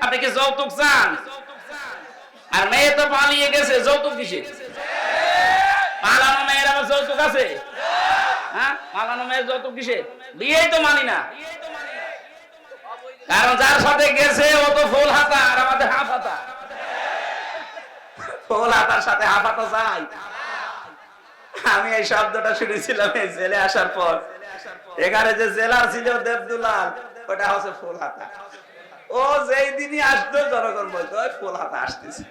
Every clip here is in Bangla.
আপনি কি যৌতুক চান? আর মেয়ে তো পালিয়ে গেছে, যৌতুক কিসে? পালানো মেয়ের আবার যৌতুক আছে? হ্যাঁ, পালানো মেয়ের যৌতুক কিসে? বিয়েই তো মানি না। কারণ যার সাথে গেছে ও তো ফুল হাতা, আর আমাদের হাফ হাতা। ফুল হাতার সাথে হাফ হাতা চাই? আমি এই শব্দটা শুনেছিলাম এই জেলে আসার পর। এখানে যে জেলার ছিল দেবদুলাল, ওটা হচ্ছে ফুল হাতা। ও যেই দিনই আসতো জনগণ বলতো ওই ফুল হাতা আসতেছে।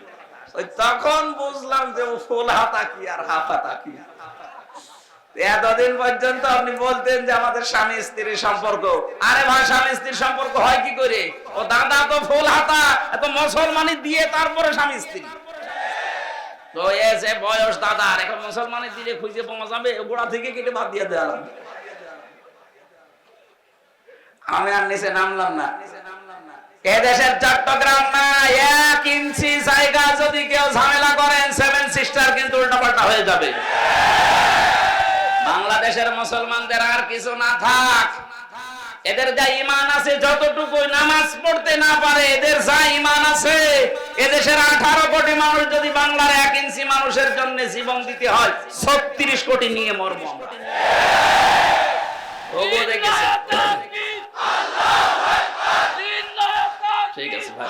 ওই তখন বুঝলাম যে ও ফুল হাতা কি আর হাফ হাতা কি। এতদিন পর্যন্ত আপনি বলতেন যে আমাদের স্বামী স্ত্রীর সম্পর্ক। আরে ভাই, স্বামী স্ত্রীর সম্পর্ক হয় কি করে? ও দাদা তো ফুল হাতা, এত মুসলমানি দিয়ে তারপরে স্বামী স্ত্রী। তো এই যে বয়স দাদার, এখন মুসলমানি দিলে খুঁজে পাওয়া যাবে? গোড়া থেকে কেটে বাদ দিয়ে দেওয়া। আমি আর নিচে নামলাম না। এদেশের চট্টগ্রাম না, 1 ইঞ্চি জায়গা যদি কেউ ঝামেলা করেন, 7 সিস্টার কিন্তু উল্টাপাল্টা হয়ে যাবে। বাংলাদেশের মুসলমানদের আর কিছু না থাক, এদের যা ঈমান আছে, যতটুকু নামাজ পড়তে না পারে, এদের যা ঈমান আছে, এদেশের 18 কোটি মানুষ যদি বাংলার 1 ইঞ্চি মানুষের জন্য জীবন দিতে হয়, 36 কোটি নিয়ে মরবো আমরা। ওগো দেখেছে। ঠিক আছে ভাই।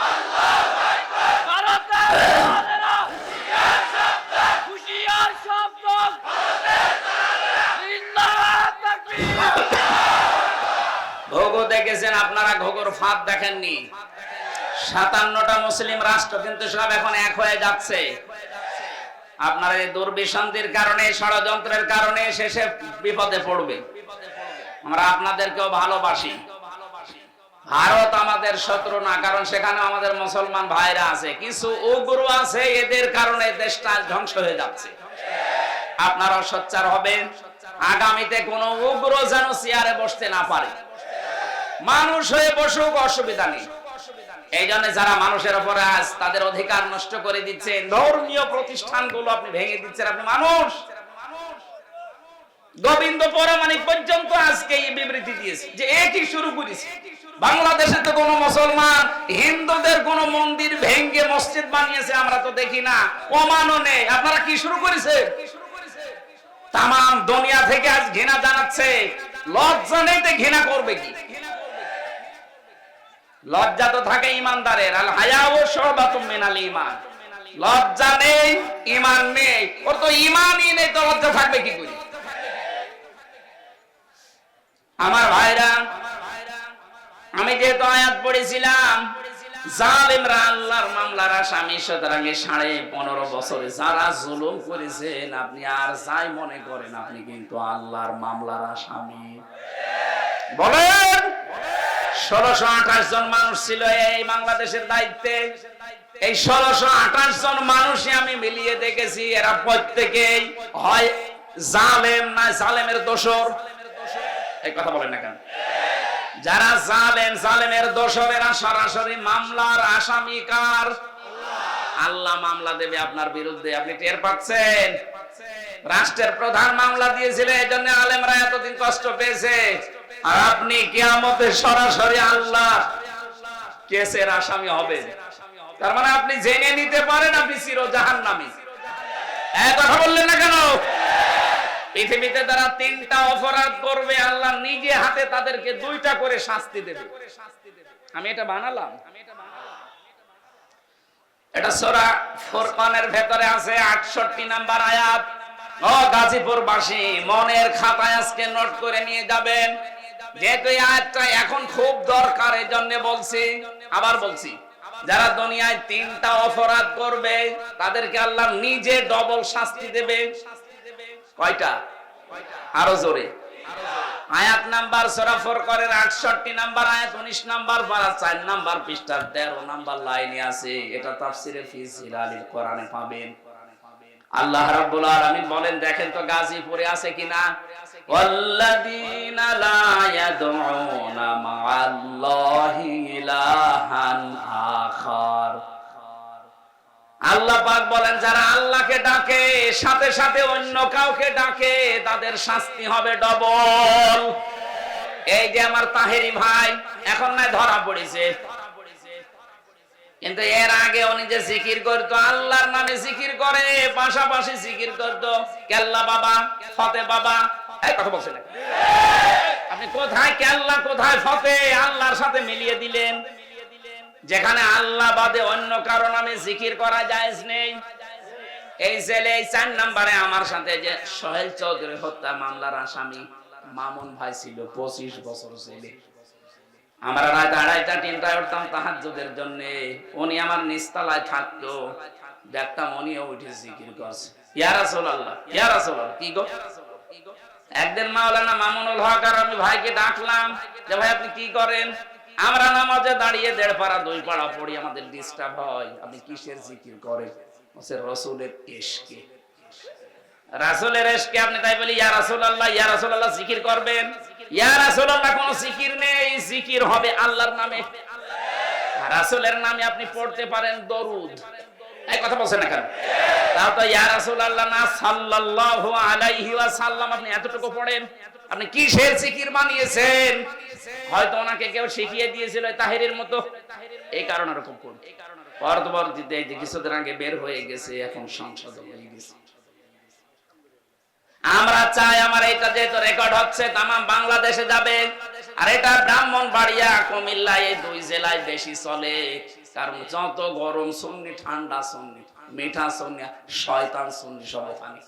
ঘোগো দেখেছেন আপনারা, ঘোগোর ফাঁদ দেখেননি। 57টা মুসলিম রাষ্ট্র কিন্তু সব এখন এক হয়ে যাচ্ছে। আপনারা এই দুর্বিসন্ধির কারণে, ষড়যন্ত্রের কারণে শেষে বিপদে পড়বে। আমরা আপনাদেরকেও ভালোবাসি। ভারত আমাদের শত্রু না, কারণ সেখানে আমাদের মুসলমান ভাইরা আছে। কিছু উগ্র আছে, এদের কারণে দেশটা ধ্বংস হয়ে যাচ্ছে। আপনারাও সোচ্চার হবেন, আগামীতে কোনো উগ্র যেন চেয়ারে বসতে না পারে। মানুষ হয়ে বসুক, অসুবিধা নেই। এই জন্য যারা মানুষের উপরে আজ তাদের অধিকার নষ্ট করে দিচ্ছেন, ধর্মীয় প্রতিষ্ঠানগুলো আপনি ভেঙে দিচ্ছেন, আপনি মানুষ। গোবিন্দ পরমাণিক পর্যন্ত আজকে এই বিবৃতি দিয়েছে যে একই শুরু করেছে। বাংলাদেশে তো কোনো মুসলমান হিন্দুদের কোন মন্দির ভেঙে মসজিদ বানিয়েছে আমরা তো দেখি না, ওমানও নেই। আপনারা কি শুরু করেছে? তাম দুনিয়া থেকে আজ ঘৃণা জানাচ্ছে। লজ্জা নেই তো ঘৃণা করবে কি? লজ্জা তো থাকে ইমানদারের। আল হায়াউ শুবাতুম মিনাল ঈমান। লজ্জা নেই, ঈমান নেই। ওর তো ঈমানই নেই, তো লজ্জা থাকবে কি করে? আমার ভাইরা, আমি যেহেতু আয়াত পড়েছিলাম, জালেমরা আল্লাহর মামলার আসামি, সুতরাং 15.5 বছরে যারা জুলুম করেছেন, আপনি আর যাই মনে করেন, আপনি কিন্তু আল্লাহর মামলার আসামি। বলেন, 1628 জন মানুষ ছিল এই বাংলাদেশের দায়িত্বে। এই 1628 জন মানুষই আমি মিলিয়ে দেখেছি, এরা প্রত্যেকেই হয় জালেম না জালেমের দোসর। এই কথা বলেন না কেন? যারা জালেম, জালেমের দোসরেরা সরাসরি মামলার আসামি কার? আল্লাহ মামলা দেবে আপনার বিরুদ্ধে। আপনি টের পাচ্ছেন? রাষ্ট্রের প্রধান মামলা দিয়েছিল, এই জন্য আলেমরা এতদিন কষ্ট পেয়েছে। আর আপনি কিয়ামতে সরাসরি আল্লাহ কেসের আসামি হবেন। তার মানে আপনি জেনে নিতে পারেন আপনি চির জাহান্নামী। এই কথা বললেন না কেন? পৃথিবীতে তারা 3টা অপরাধ করবে, আল্লাহ নিজে হাতে তাদেরকে 2টা করে শাস্তি দেবে। আমি এটা বানালাম, এটা সূরা ফুরকানের ভেতরে আছে 68 নাম্বার আয়াত। ও গাজীপুরবাসী, মনের খাতায় আজকে নোট করে নিয়ে যাবেন, যেহেতু এই আয়াতটা এখন খুব দরকার, এই জন্য বলছি। আবার বলছি, যারা দুনিয়ায় 3টা অপরাধ করবে তাদেরকে আল্লাহ নিজে ডবল শাস্তি দেবে। কয়টা? আরো জোরে। আয়াত নাম্বার সূরা ফুরকানের 68 নাম্বার আয়াত, 19 নাম্বার পারা, 4 নাম্বার পৃষ্ঠার 13 নাম্বার লাইনে আছে। এটা তাফসিরে ফি জিলালিল কোরআনে পাবেন। আল্লাহ রাব্বুল আলামিন বলেন, দেখেন তো গাজীপুরে আছে কিনা। ওয়াল্লাযীনা লা ইয়াদউনা মা'আল্লাহি ইলাহান আখার। আল্লাহ পাক বলেন, যারা আল্লাহকে ডাকে সাথে সাথে অন্য কাউকে ডাকে, তাদের শাস্তি হবে ডবল। এই যে আমার তাহেরি ভাই এখন না ধরা পড়েছে, কিন্তু এর আগে উনি যে জিকির করতো, আল্লাহর নামে জিকির করে, পাশাপাশি জিকির করতো কেল্লা বাবা, ফতে বাবা। এই কথা বলছেন না, আপনি কোথায় কেল্লা কোথায় ফতে আল্লাহর সাথে মিলিয়ে দিলেন। যেখানে আল্লাহ বাদে অন্য কারো নামে জিকির করা জায়েজ নেই। এই ছেলে 4 নম্বরে আমার সাথে যে সোহেল চৌধুরী হত্যা মামলার আসামি মামুন ভাই ছিল, 25 বছর ছেলে। আমরা রাত 2:30টা 3টায় উঠতাম তাহাজ্জুদের জন্য। উনি আমার নিচতলায় থাকতো, দেখতাম উনিও উঠে জিকির করছে, ইয়া রাসূলুল্লাহ ইয়া রাসূলুল্লাহ। কি গো, একদিন মাওলানা মামুনুল হক আর আমি ভাইকে ডাকলাম যে ভাই আপনি কি করেন? আমরা নামাজে দাঁড়িয়ে 1.5 পারা 2 পারা পড়ি, আমাদের ডিস্টার্ব হয়। আপনি কিসের জিকির করেন? বলছে রাসূলের ইশকে। রাসূলের ইশকে আপনি তাই বলি ইয়া রাসূলুল্লাহ জিকির করবেন? ইয়া রাসূলুল্লাহ কোন জিকির নেই, জিকির হবে আল্লাহর নামে। রাসূলের নামে আপনি পড়তে পারেন দরুদ। এই কথা বলছেন না কেন? তাও তো ইয়া রাসূলুল্লাহ না সাল্লাল্লাহু আলাইহি ওয়াসাল্লাম আপনি এতটুকু পড়েন। আপনি কিসের জিকির বানিয়েছেন? হয়তো ওনাকে কেউ শিখিয়ে দিয়েছিল তাহেরের মতো, এই কারণে এরকম করুন। পরবর্তীতে এই যে কিছুদিন আগে বের হয়ে গেছে, এখন সংসদ হয়ে গেছে। আমরা চাই আমার এটা যেহেতু রেকর্ড হচ্ছে তাম বাংলাদেশে যাবে, আর এটা ব্রাহ্মণবাড়িয়া কুমিল্লা এই 2 জেলায় বেশি চলে। কারণ যত গরম সুন্নি, ঠান্ডা সুন্নি, মিঠা সুন্নি, শয়তান সুন্নি সব ওখানে।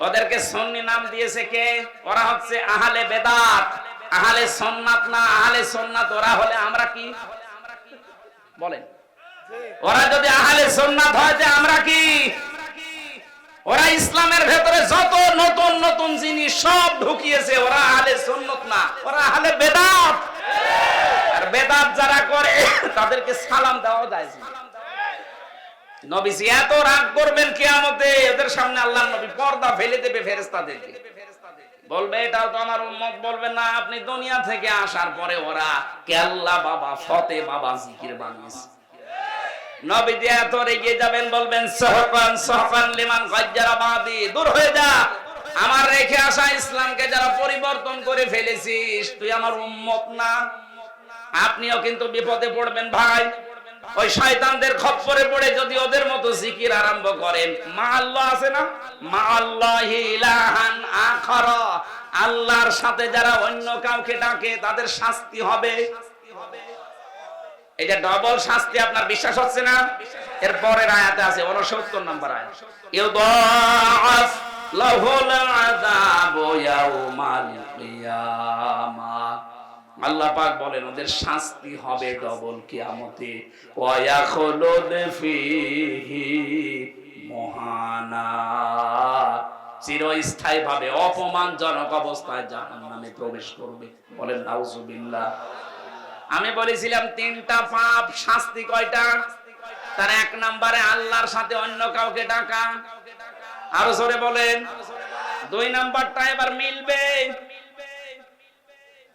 ওদেরকে সুন্নি নাম দিয়েছে কে? ওরা হচ্ছে আহলে বেদাত, আহলে সুন্নাত না। আহলে সুন্নাত ওরা হলে আমরা কি বলেন? ওরা যদি আহলে সুন্নাত হয় যে আমরা কি? ওরা ইসলামের ভেতরে যত নতুন নতুন জিনিস সব ঢুকিয়েছে, ওরা আহলে সুন্নাত না, ওরা আহলে বেদাত। আর বেদাত যারা করে তাদেরকে সালাম দেওয়া যায় না। নবীজি এত রাগ করবেন কিয়ামতে, ওদের সামনে আল্লাহর নবী পর্দা ফেলে দেবে ফেরেশতাদেরকে, বলবে এটাও তো আমার উম্মত। বলবে না, আপনি দুনিয়া থেকে আসার পরে ওরা কেল্লা বাবা, ফতে বাবা জিকির বানিয়েছে। নবীজি এত রেগে যাবেন, বলবেন সাহকান সাহকান লিমান গাজ্জারা বাদি, দূর হয়ে যা, আমার রেখে আসা ইসলামকে যারা পরিবর্তন করে ফেলেছিস, তুই আমার উম্মত না। আপনিও কিন্তু বিপদে পড়বেন ভাই। ওই শয়তানদের খপ্পরে পড়ে যদি ওদের মতো জিকির আরম্ভ করেন, মা আল্লাহ আছে না, মা আল্লাহি ইলাহান আখারা, আল্লাহর সাথে যারা অন্য কাউকে ডাকে তাদের শাস্তি হবে। এই যে ডবল শাস্তি, আপনার বিশ্বাস হচ্ছে না? এর পরের আয়াতে আছে 69 নম্বর আয়াত, ইউদাআফ লাহুল আযাবু ইয়াউমাল কিয়ামাহ। আল্লাহ পাক বলেন ওদের শাস্তি হবে ডবল কিয়ামতে। ওয়া ইয়াখলুদ ফীহি মুহানা, চিরস্থায়ী ভাবে অপমানজনক অবস্থায় জাহান্নামে প্রবেশ করবে। বলেন নাউজুবিল্লাহ। আমি বলেছিলাম 3টা পাপ, শাস্তি কয়টা? তার 1 নম্বরে আল্লাহর সাথে অন্য কাউকে ডাকা, আরো জোরে বলেন। 2 নম্বরটা এবার মিলবে,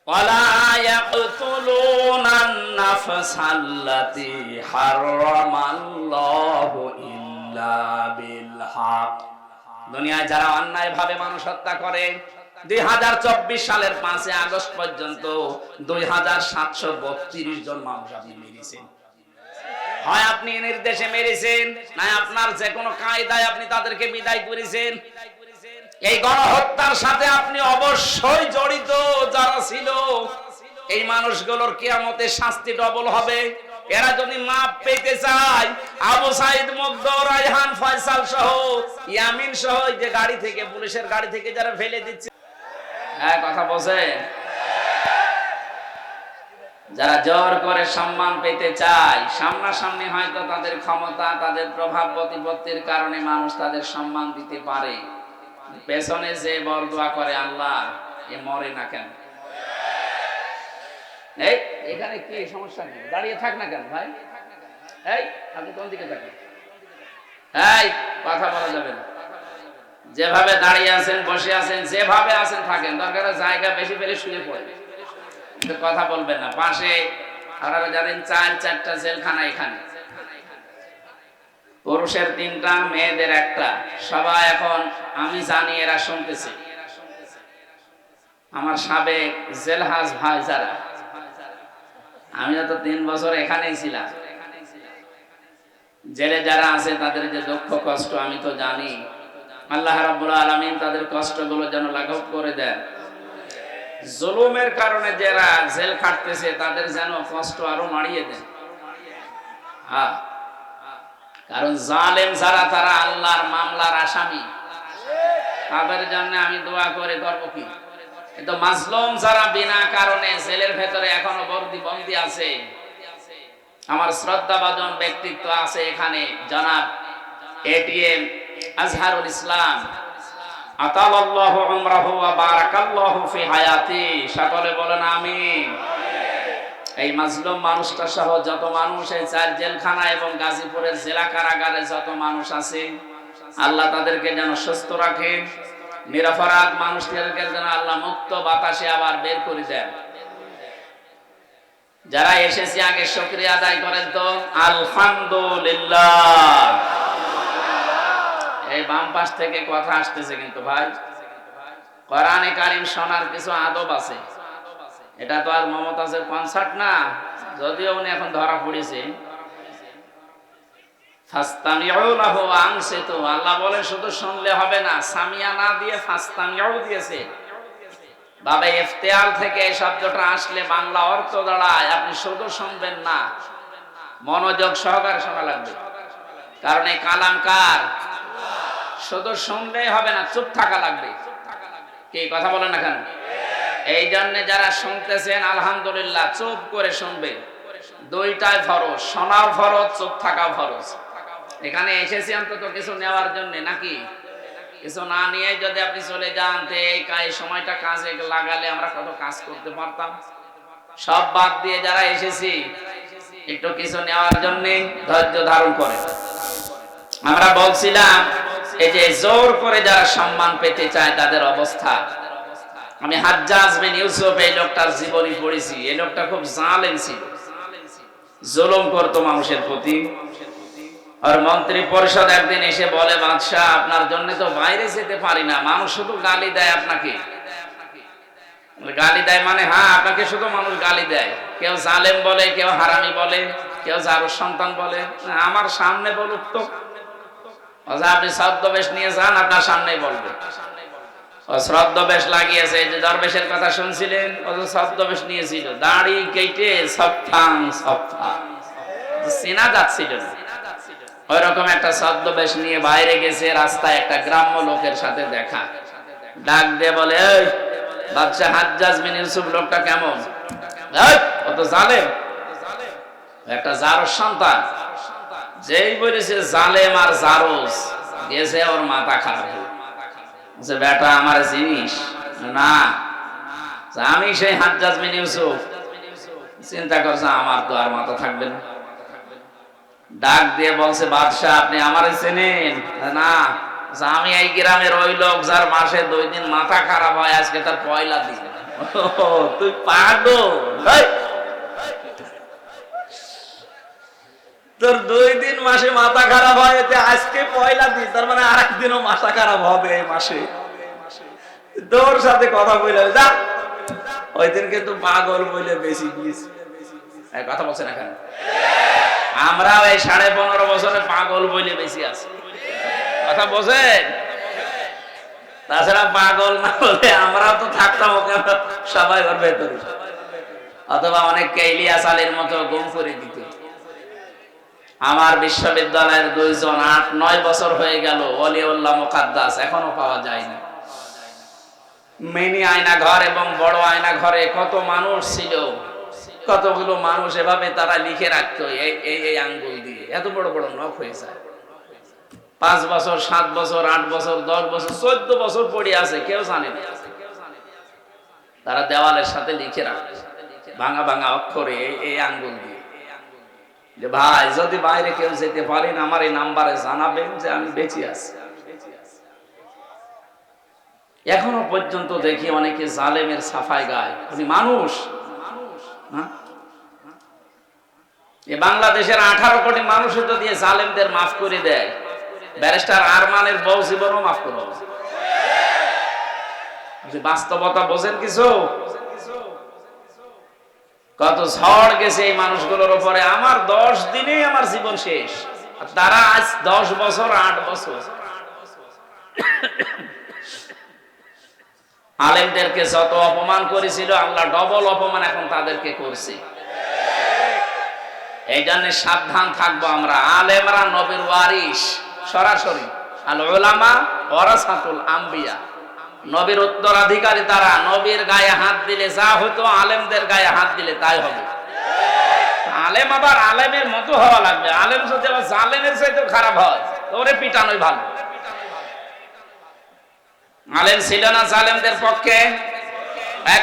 ওয়ালা ইয়াকতুলুনান নাফসাল্লাতী হারামাল্লাহু ইল্লা বিল হক। দুনিয়ায় যারা অন্যায় ভাবে মানুষ হত্যা করে, 2024 সালের 5 আগস্ট পর্যন্ত 2732 জন মানুষ আপনি মেরেছেন। হয় আপনি নির্দেশে মেরেছেন, না আপনার যে কোনো কায়দায় আপনি তাদেরকে বিদায় করেছেন। এই গণহত্যার সাথে আপনি অবশ্যই জড়িত। যারা ছিল এই মানুষগুলোর কিয়ামতে শাস্তি ডবল হবে। এরা যদি মাপ পেতে চায়, আবু সাইদ মুগ্ধ, রায়হান, ফয়সাল সহ, ইয়ামিন সহ যে গাড়ি থেকে, পুলিশের গাড়ি থেকে যারা ফেলে দিচ্ছে, হ্যাঁ কথা বলেন, যারা জোর করে সম্মান পেতে চায়, সামনাসামনি হয়তো তাদের ক্ষমতা, তাদের প্রভাব প্রতিপত্তির কারণে মানুষ তাদের সম্মান দিতে পারে, পেছনে যে বরদোয়া করে আল্লাহ এ মরে না কেন? এই এখানে কি সমস্যা নেই, দাঁড়িয়ে থাক না কেন ভাই? এই আপনি কোন দিকে থাকেন? এই কথা বলা যাবে না। যেভাবে দাঁড়িয়ে আছেন, বসে আছেন, যেভাবে আছেন থাকেন, দরকার জায়গা বেশি পেলে শুয়ে পড়ে, কিন্তু কথা বলবেন না। পাশে আপনারা জানেন 4টা জেলখানা, এখানে পুরুষের 3টা, মেয়েদের 1টা। সবাই এখন আমি জানি এরা শুনতেছে। আমার সাবেক জেলহাজ ভাই যারা, আমি তো 3 বছর এখানেই ছিলাম, জেলে যারা আছে তাদের যে দুঃখ কষ্ট আমি তো জানি। আল্লাহ রাব্বুল আলামিন তাদের কষ্টগুলো যেন লাঘব করে দেন। জুলুমের কারণে যারা জেল খাটতেছে তাদের যেন কষ্ট আরো বাড়িয়ে দেন। হ্যাঁ, কারণ জালেম যারা তারা আল্লাহর মামলার আসামি, তাদের জন্য আমি দোয়া করে করবো কি? কিন্তু মাজলুম যারা বিনা কারণে জেলের ভেতরে এখনো বন্দি আছে, আমার শ্রদ্ধাভাজন ব্যক্তিত্ব আছে এখানে, জনাব এটিএম আজহারুল ইসলাম, আতালাল্লাহু উমরাহু ওয়া বারাকাল্লাহু ফি হায়াতি, সকলে বলেন আমিন। এই মাজলুম মানুষটা সহ যত মানুষ এই চার জেলখানা এবং গাজীপুরের জেলা কারাগারে যত মানুষ আছে, আল্লাহ তাদেরকে যেন সুস্থ রাখেন। নিরপরাধ মানুষদেরকে যেন আল্লাহ মুক্ত বাতাসে আবার বের করে দেন। যারা এসেছে আগে শুকরিয়া আদায় করেন তো আলহামদুলিল্লাহ। এই বাম পাশ থেকে কথা আসতেছে কিন্তু ভাই, কোরআনে কারীম শোনার কিছু আদব আছে। এটা তো আর মমতাজের কনসার্ট না, যদিও উনি এখন ধরা পড়েছে। ফাস্তামিউ লাহু ওয়া আনসিতু, আল্লাহ বলে শুধু শুনলে হবে না, সামিয়া না দিয়ে ফাস্তামিউ দিয়েছে। বাবা ইফতিয়াল থেকে এই শব্দটা আসলে বাংলা অর্থ দাঁড়ায় আপনি শুধু শুনবেন না, মনোযোগ সহকারে শোনা লাগবে। কারণ এই কালাম কার? শুধু শুনলেই হবে না, চুপ থাকা লাগবে। কি কথা বলেন না কেন? এই জন্য যারা শুনতেছেন আলহামদুলিল্লাহ, চুপ করে শুনবে। দুইটাই ফরজ, শোনাও ফরজ, চুপ থাকাও ফরজ। এখানে এসেছি অন্তত কিছু নেওয়ার জন্য, নাকি? কিছু না নিয়ে যদি আপনি চলে যান, তো এই সময়টা কাজে লাগালে আমরা কত কাজ করতে পারতাম। সব বাদ দিয়ে যারা এসেছি একটু কিছু নেওয়ার জন্য ধৈর্য ধারণ করে। আমরা বলছিলাম এই যে জোর করে যারা সম্মান পেতে চায় তাদের অবস্থা। আমি হাজ্জাজ বিন ইউসুফ এই লোকটার জীবনী পড়েছি। এই লোকটা খুব জালেম ছিল, জুলুম করতো মানুষের প্রতি। আর মন্ত্রী পরিষদ একদিন এসে বলে, বাদশাহ আপনার জন্য তো বাইরে যেতে পারি না, মানুষ শুধু গালি দেয় আপনাকে। গালি দেয় মানে? হ্যাঁ, আপনাকে শুধু মানুষ গালি দেয়। কেউ জালেম বলে, কেউ হারামি বলে, কেউ জারুর সন্তান বলে। আমার সামনে বলুক তো, আপনি ছদ্মবেশ নিয়ে যান, আপনার সামনেই বলবে। ছদ্মবেশ লাগিয়েছে, এই যে দরবেশের কথা শুনছিলেন, ও তো ছদ্মবেশ নিয়েছিল, দাড়ি কেটে সফাং সফাং, চেনা যাচ্ছিল না। ওই রকম একটা ছদ্মবেশ নিয়ে বাইরে গেছে, রাস্তায় একটা গ্রাম্য লোকের সাথে দেখা। ডাক দিয়ে বলে, এই বাদশা হাজ্জাজ বিন ইউসুফ লোকটা কেমন? ও তো জালেম, একটা জারজ সন্তান। যেই বলেছে জালেম আর জারজ, গেছে ওর মাথা খারাপ হয়ে। বেটা আমার জিনিস না, আমি সেই হাজ্জাজ বিন ইউসুফ। চিন্তা করছে আমার তো আর মাথা থাকবে না। ডাক দিয়ে বলছে, বাদশাহ আপনি আমারে চেনেন না? আমি এই গ্রামের ওই লোক যার মাসে 2 দিন মাথা খারাপ হয়, আজকে তার পয়লা দিন। তুই পাগল, তোর 2 দিন মাসে মাথা খারাপ হয়, এতে আজকে পয়লা দিন, তার মানে আরেকদিনও মাথা খারাপ হবে এই মাসে। তোর সাথে কথা বলে যা, ওই দিন কিন্তু পাগল বলে বেশি গিয়েছে। কথা বলছেন এখানে? আমরাও এই 15.5 বছরে পাগল বলে বেশি আছি। কথা বোঝেন? তাছাড়া পাগল না হলে আমরা তো থাকতাম ওকে সবাই ওর ভেতরে, অথবা অনেককে ইলিয়াস আলীর মতো গুম করে দিত। আমার বিশ্ববিদ্যালয়ের 2 জন 8-9 বছর হয়ে গেল, ওলিউল্লাহ মুকাদ্দাস এখনো পাওয়া যায়নি। মিনি আয়না ঘর এবং বড় আয়না ঘরে কত মানুষ ছিল, কতগুলো মানুষ এভাবে তারা লিখে রাখতো এই আঙ্গুল দিয়ে, এত বড় বড় নখ হয়ে যায়। 5 বছর, 7 বছর, 8 বছর, 10 বছর, 14 বছর পড়ে আছে, কেউ জানে না। তারা দেওয়ালের সাথে লিখে রাখতো ভাঙা ভাঙা অক্ষরে এই আঙ্গুল দিয়ে, যে ভাই যদি বাইরে কেউ যেতে পারেন আমার এই নাম্বারে জানাবেন যে আমি বেঁচে আছি। এখনো পর্যন্ত দেখি অনেকে জালেমের সাফাই গায়। উনি মানুষ। এই বাংলাদেশের 18 কোটি মানুষের যদি জালেমদের মাফ করে দেয়, ব্যারিস্টার আরমানের বউ জীবনও মাফ করবে। বাস্তবতা বোঝেন কিছু? কত ঝড় গেছে এই মানুষগুলোর উপরে। আমার 10 দিনে আমার জীবন শেষ। তারা আজ 10 বছর 8 বছর আলেমদেরকে যত অপমান করেছিল, আল্লাহ ডবল অপমান এখন তাদেরকে করছে। এই জন্য সাবধান থাকবো আমরা। আলেমরা নবীর ওয়ারিস সরাসরি, আল উলামা ওয়ারাসাতুল আম্বিয়া, নবীর উত্তরাধিকারী তারা। নবীর গায়ে হাত দিলে যা হতো, আলেমদের গায়ে হাত দিলে তাই হবে। আলেম আবার আলেমের মতো হওয়া লাগবে। আলেম যদি আবার জালেমের চাইতেও খারাপ হয়, ওরে পিটানোই ভালো। আলেম ছিল না জালেমদের পক্ষে?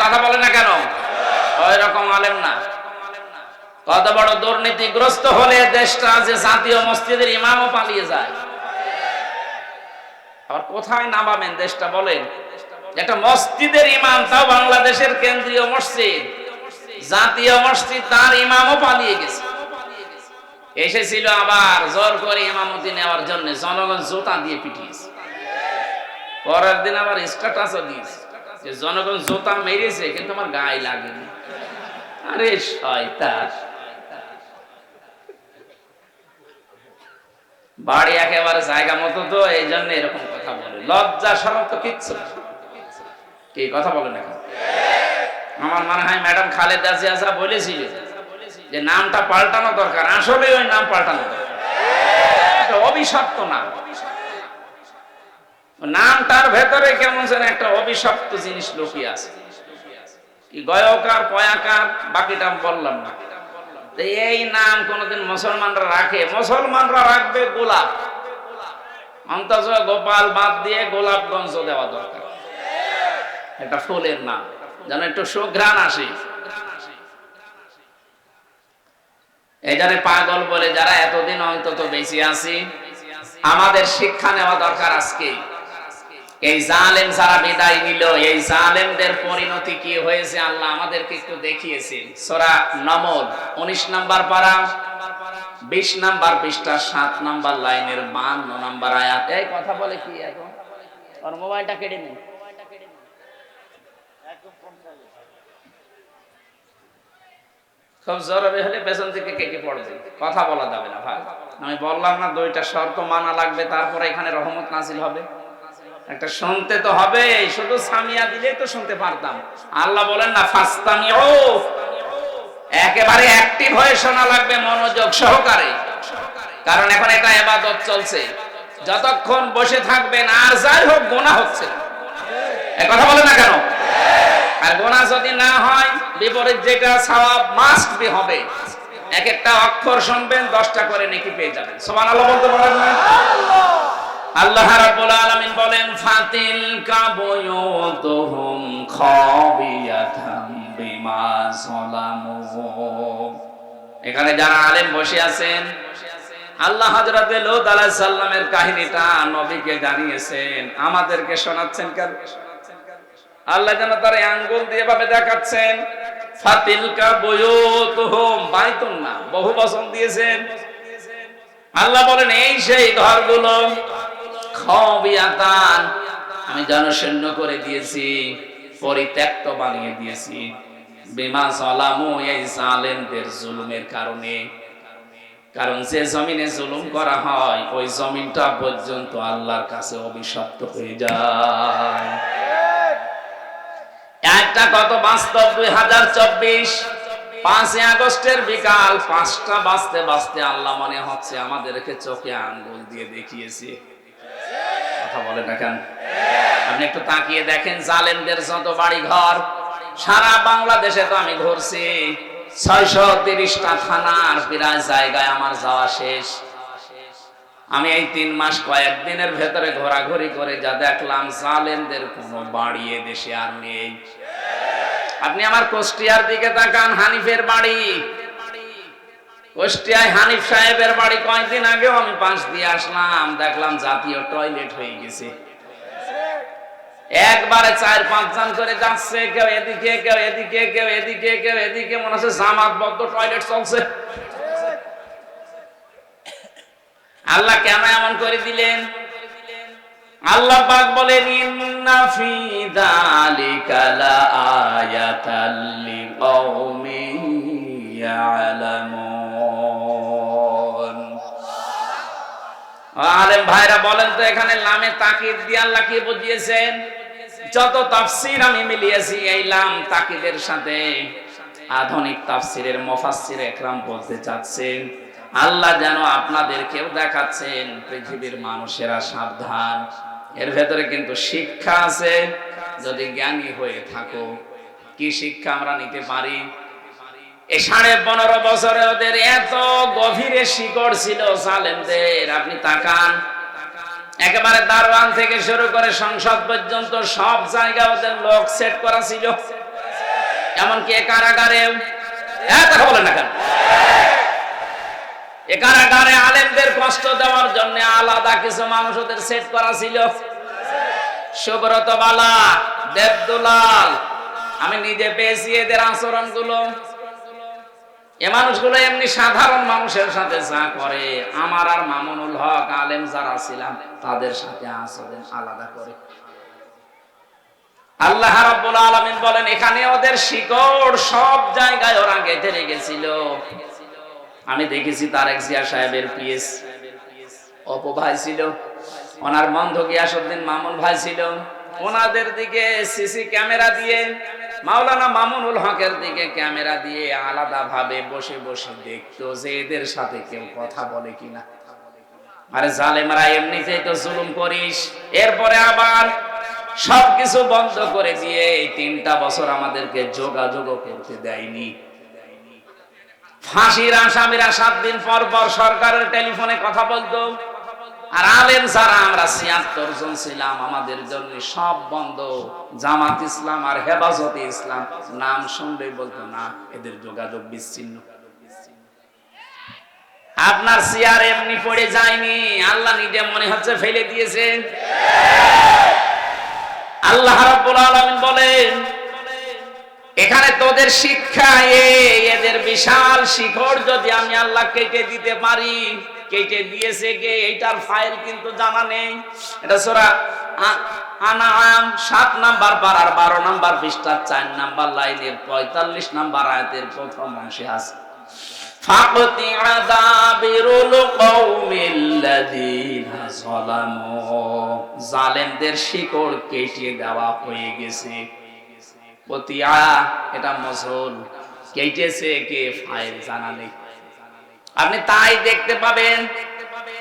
কথা বলে না কেন? ওই রকম আলেম না। কত বড় দুর্নীতিগ্রস্ত হলে দেশটা যে জাতীয় মসজিদের ইমামও পালিয়ে যায়। আবার কোথায় নামাবেন দেশটা বলেন? একটা মসজিদের ইমাম, তাও বাংলাদেশের কেন্দ্রীয় মসজিদ, জাতীয় মসজিদ, তার ইমামও পালিয়ে গেছে। এসেছিল আবার জোর করে ইমামতি নেওয়ার জন্য, জনগণ জুতা দিয়ে পিটিয়েছে। পরের দিন আবার স্ট্যাটাসও দিয়েছে যে জনগণ জুতা মেরেছে কিন্তু আমার গায়ে লাগেনি। আরে শয়তান, বাড়ি একেবারে জায়গা মতো তো, এই জন্য এরকম কথা বলে। লজ্জা শরম তো কিচ্ছু না। কি কথা বলেন এখন? আমার মনে হয় ম্যাডাম খালেদা জিয়া বলেছিল যে নামটা পাল্টানো দরকার। আসলে ওই নাম পাল্টানো দরকার, অভিশপ্ত নাম। নামটার ভেতরে কেমন যেন একটা অভিশপ্ত জিনিস লুকিয়ে আছে। কি গয়কার পয়াকার, বাকিটা বললাম না। এই নাম কোনদিন মুসলমানরা রাখে? মুসলমানরা রাখবে গোলাপ, অন্তত গোপাল বাদ দিয়ে গোলাপগঞ্জ দেওয়া দরকার। এটা ফুলের নাম, যেন একটু সুঘ্রাণ আসে। এই জন্য পাগল বলে যারা এতদিন অন্তত বেঁচে আছি, আমাদের শিক্ষা নেওয়া দরকার আজকে। এই জালেম যারা বিদায় নিল, এই জালেমদের পরিণতি কি হয়েছে আল্লাহ আমাদেরকে একটু দেখিয়েছেন। সূরা নমল 19 নাম্বার পারা, 20 নাম্বার পৃষ্ঠা, 7 নাম্বার লাইনের 52 নাম্বার আয়াত। এই কথা বলে কি এখন? ওর মোবাইলটা কেটে নিন। খুব জরুরি হলে পেছন থেকে কেটে পড়বে, কথা বলা যাবে না ভাই। আমি বললাম না 2টা শর্ত মানা লাগবে, তারপরে এখানে রহমত নাজিল হবে। একটা শুনতে তো হবে, শুধু সামিয়া দিলেই তো শুনতে পারতাম। আল্লাহ বলেন না ফাস্তামিউ, একেবারে অ্যাক্টিভ হয়ে শোনা লাগবে, মনোযোগ সহকারে। কারণ এখন এটা ইবাদত চলছে। যতক্ষণ বসে থাকবেন আর যাই হোক গুনাহ হচ্ছে না। এই কথা বলে না কেন? আর গুনাহ যদি না হয়, বিপরীত যেটা সওয়াব মাস্ট বি হবে। এক একটা অক্ষর শুনবেন 10টা করে নেকি পেয়ে যাবেন। সুবহানাল্লাহ বলতে পারেন না? আল্লাহ রাব্বুল আলামিন বলেন ফাতিলকা বুয়ুতুহুম খাবিয়াতাম বিমা যালামু। এখানে যারা আলেম বসে আছেন, আল্লাহ হযরত লূত আলাইহিস সালামের কাহিনীটা নবীকে জানিয়েছেন, আমাদেরকে শোনাচ্ছেন কেন? আল্লাহ যেন তার আঙ্গুল দিয়ে ভাবে দেখাচ্ছেন। ফাতিলকা বুয়ুতুহুম, বাইতুন না, বহু বচন দিয়েছেন। আল্লাহ বলেন এই সেই ঘরগুলো, খাবিয়াতান, আমি জনশূন্য করে দিয়েছি, পরিত্যক্ত বানিয়ে দিয়েছি। বিমা যালামু, এই জালেমদের জুলুমের কারণে। কারণ যে জমিনে জুলুম করা হয়, ওই জমিনটা পর্যন্ত আল্লাহর কাছে অভিশপ্ত হয়ে যায়। একটা কত বাস্তব 2024 5 আগস্টের বিকাল 5টা বাজতে বাজতে আল্লাহ মনে হচ্ছে আমাদেরকে চোখে আঙ্গুল দিয়ে দেখিয়েছে। কথা বলে না কেন? আপনি একটু তাকিয়ে দেখেন, জালেমদের যত বাড়ি ঘর সারা বাংলাদেশে তো আমি ঘুরছি, 630টা থানার প্রায় জায়গায় আমার যাওয়া শেষ। আমি এই 3 মাস কয়েকদিনের ভেতরে ঘোরাঘুরি করে যা দেখলাম, জালেমদের কোনো বাড়ি এ দেশে আর নেই। আপনি আমার কুষ্টিয়ার দিকে তাকান, হানিফের বাড়ি, কুষ্টিয়ায় হানিফ সাহেবের বাড়ি কয়েকদিন আগেও আমি পাশ দিয়ে আসলাম, দেখলাম জাতীয় টয়লেট হয়ে গেছে। একবারে 4-5 জন করে যাচ্ছে, কেউ এদিকে কেউ এদিকে কেউ এদিকে কেউ এদিকে, মনে হচ্ছে জামাতবদ্ধ টয়লেট চলছে। আল্লাহ কেন এমন করে দিলেন? আল্লাহ পাক বলেন ইন্না ফি যালিকা লাআয়াতাল লিকাওমিন ইয়ালামুন। আলেম ভাইরা বলেন তো এখানে লামে তাকিদ দিয়ে আল্লাহ কি বুঝিয়েছেন? যত তাফসীর আমি মিলিয়েছি এই লাম তাকিদের সাথে আধুনিক তাফসীরের মুফাসসির একরাম বলতে চাচ্ছেন আল্লাহ যেন আপনাদেরকেও দেখাচ্ছেন পৃথিবীর মানুষেরা সাবধান, এর ভেতরে কিন্তু শিক্ষা আছে যদি জ্ঞানী হয়ে থাকো। কি শিক্ষা আমরা নিতে পারি? এই 15.5 বছরে ওদের এত গভীরে শিকড় ছিল জালেমদের, আপনি তাকান একেবারে দারওয়ান থেকে শুরু করে সংসদ পর্যন্ত সব জায়গায় ওদের লোক সেট করা ছিল, এমনকি কারাগারেও। কথা বলেন না কেন? এ কারাগারে আলেমদের কষ্ট দেওয়ার জন্য আলাদা কিছু মানুষ ওদের সেট করা ছিল। সুব্রত বালা, দেবদুলাল, আমি নিজে পেয়েছি এদের আচরণ গুলো। এ মানুষগুলো এমনি সাধারণ মানুষের সাথে যা করে আমার আর মামুনুল হক আলেম যারা ছিলাম তাদের সাথে আচরণ আলাদা করে। আল্লাহ রাব্বুল আলামিন বলেন এখানে ওদের শিকড় সব জায়গায় ওরা গেঁথে রেখেছিল। আমি দেখেছি তারেক জিয়া সাহেবের পিএস অপু ভাই ছিল, ওনার বন্ধু গিয়াসউদ্দিন মামুন ভাই ছিল, ওনাদের দিকে সিসি ক্যামেরা দিয়ে মাওলানা মামুনুল হকের দিকে ক্যামেরা দিয়ে আলাদা ভাবে বসে বসে দেখতো যে এদের সাথে কেউ কথা বলে কিনা। আরে জালেমরা এমনিতেই তো জুলুম করিস, এরপরে আবার সবকিছু বন্ধ করে দিয়ে 3টা বছর আমাদেরকে যোগাযোগ করতে দেয়নি। ফাঁসির আসামিরা 7 দিন পর পর সরকারের টেলিফোনে কথা বলতো, আর আলেম যারা আমরা 76 জন ছিলাম আমাদের জন্য সব বন্ধ। জামাত ইসলাম আর হেফাজতে ইসলাম নাম শুনলেই বলতো না, এদের যোগাযোগ বিচ্ছিন্ন। আপনার চেয়ার এমনি পড়ে যায়নি, আল্লাহ নিজে মনে হচ্ছে ফেলে দিয়েছেন। আল্লাহ রাব্বুল আলামিন বলেন এখানে তোদের শিক্ষা এদের বিশাল শিকড় যদি আমি আল্লাহ কেটে দিতে পারি, কেটে দিয়েছে কে এইটার ফাইল কিন্তু জানা নেই। এটা সূরা আনআম 7 নাম্বার পারার 12 নাম্বার পৃষ্ঠা 4 নাম্বার লাইনের 45 নাম্বার আয়াতের প্রথম অংশে আছে ফাকতি আযাবিরুল কওমিল্লাযীনা যালামু, জালেমদের শিকড় কেটে দেওয়া হয়ে গেছে। পতিয়া এটা মজহুল, কেটেছে কে ফাইল জানা নেই। আপনি তাই দেখতে পাবেন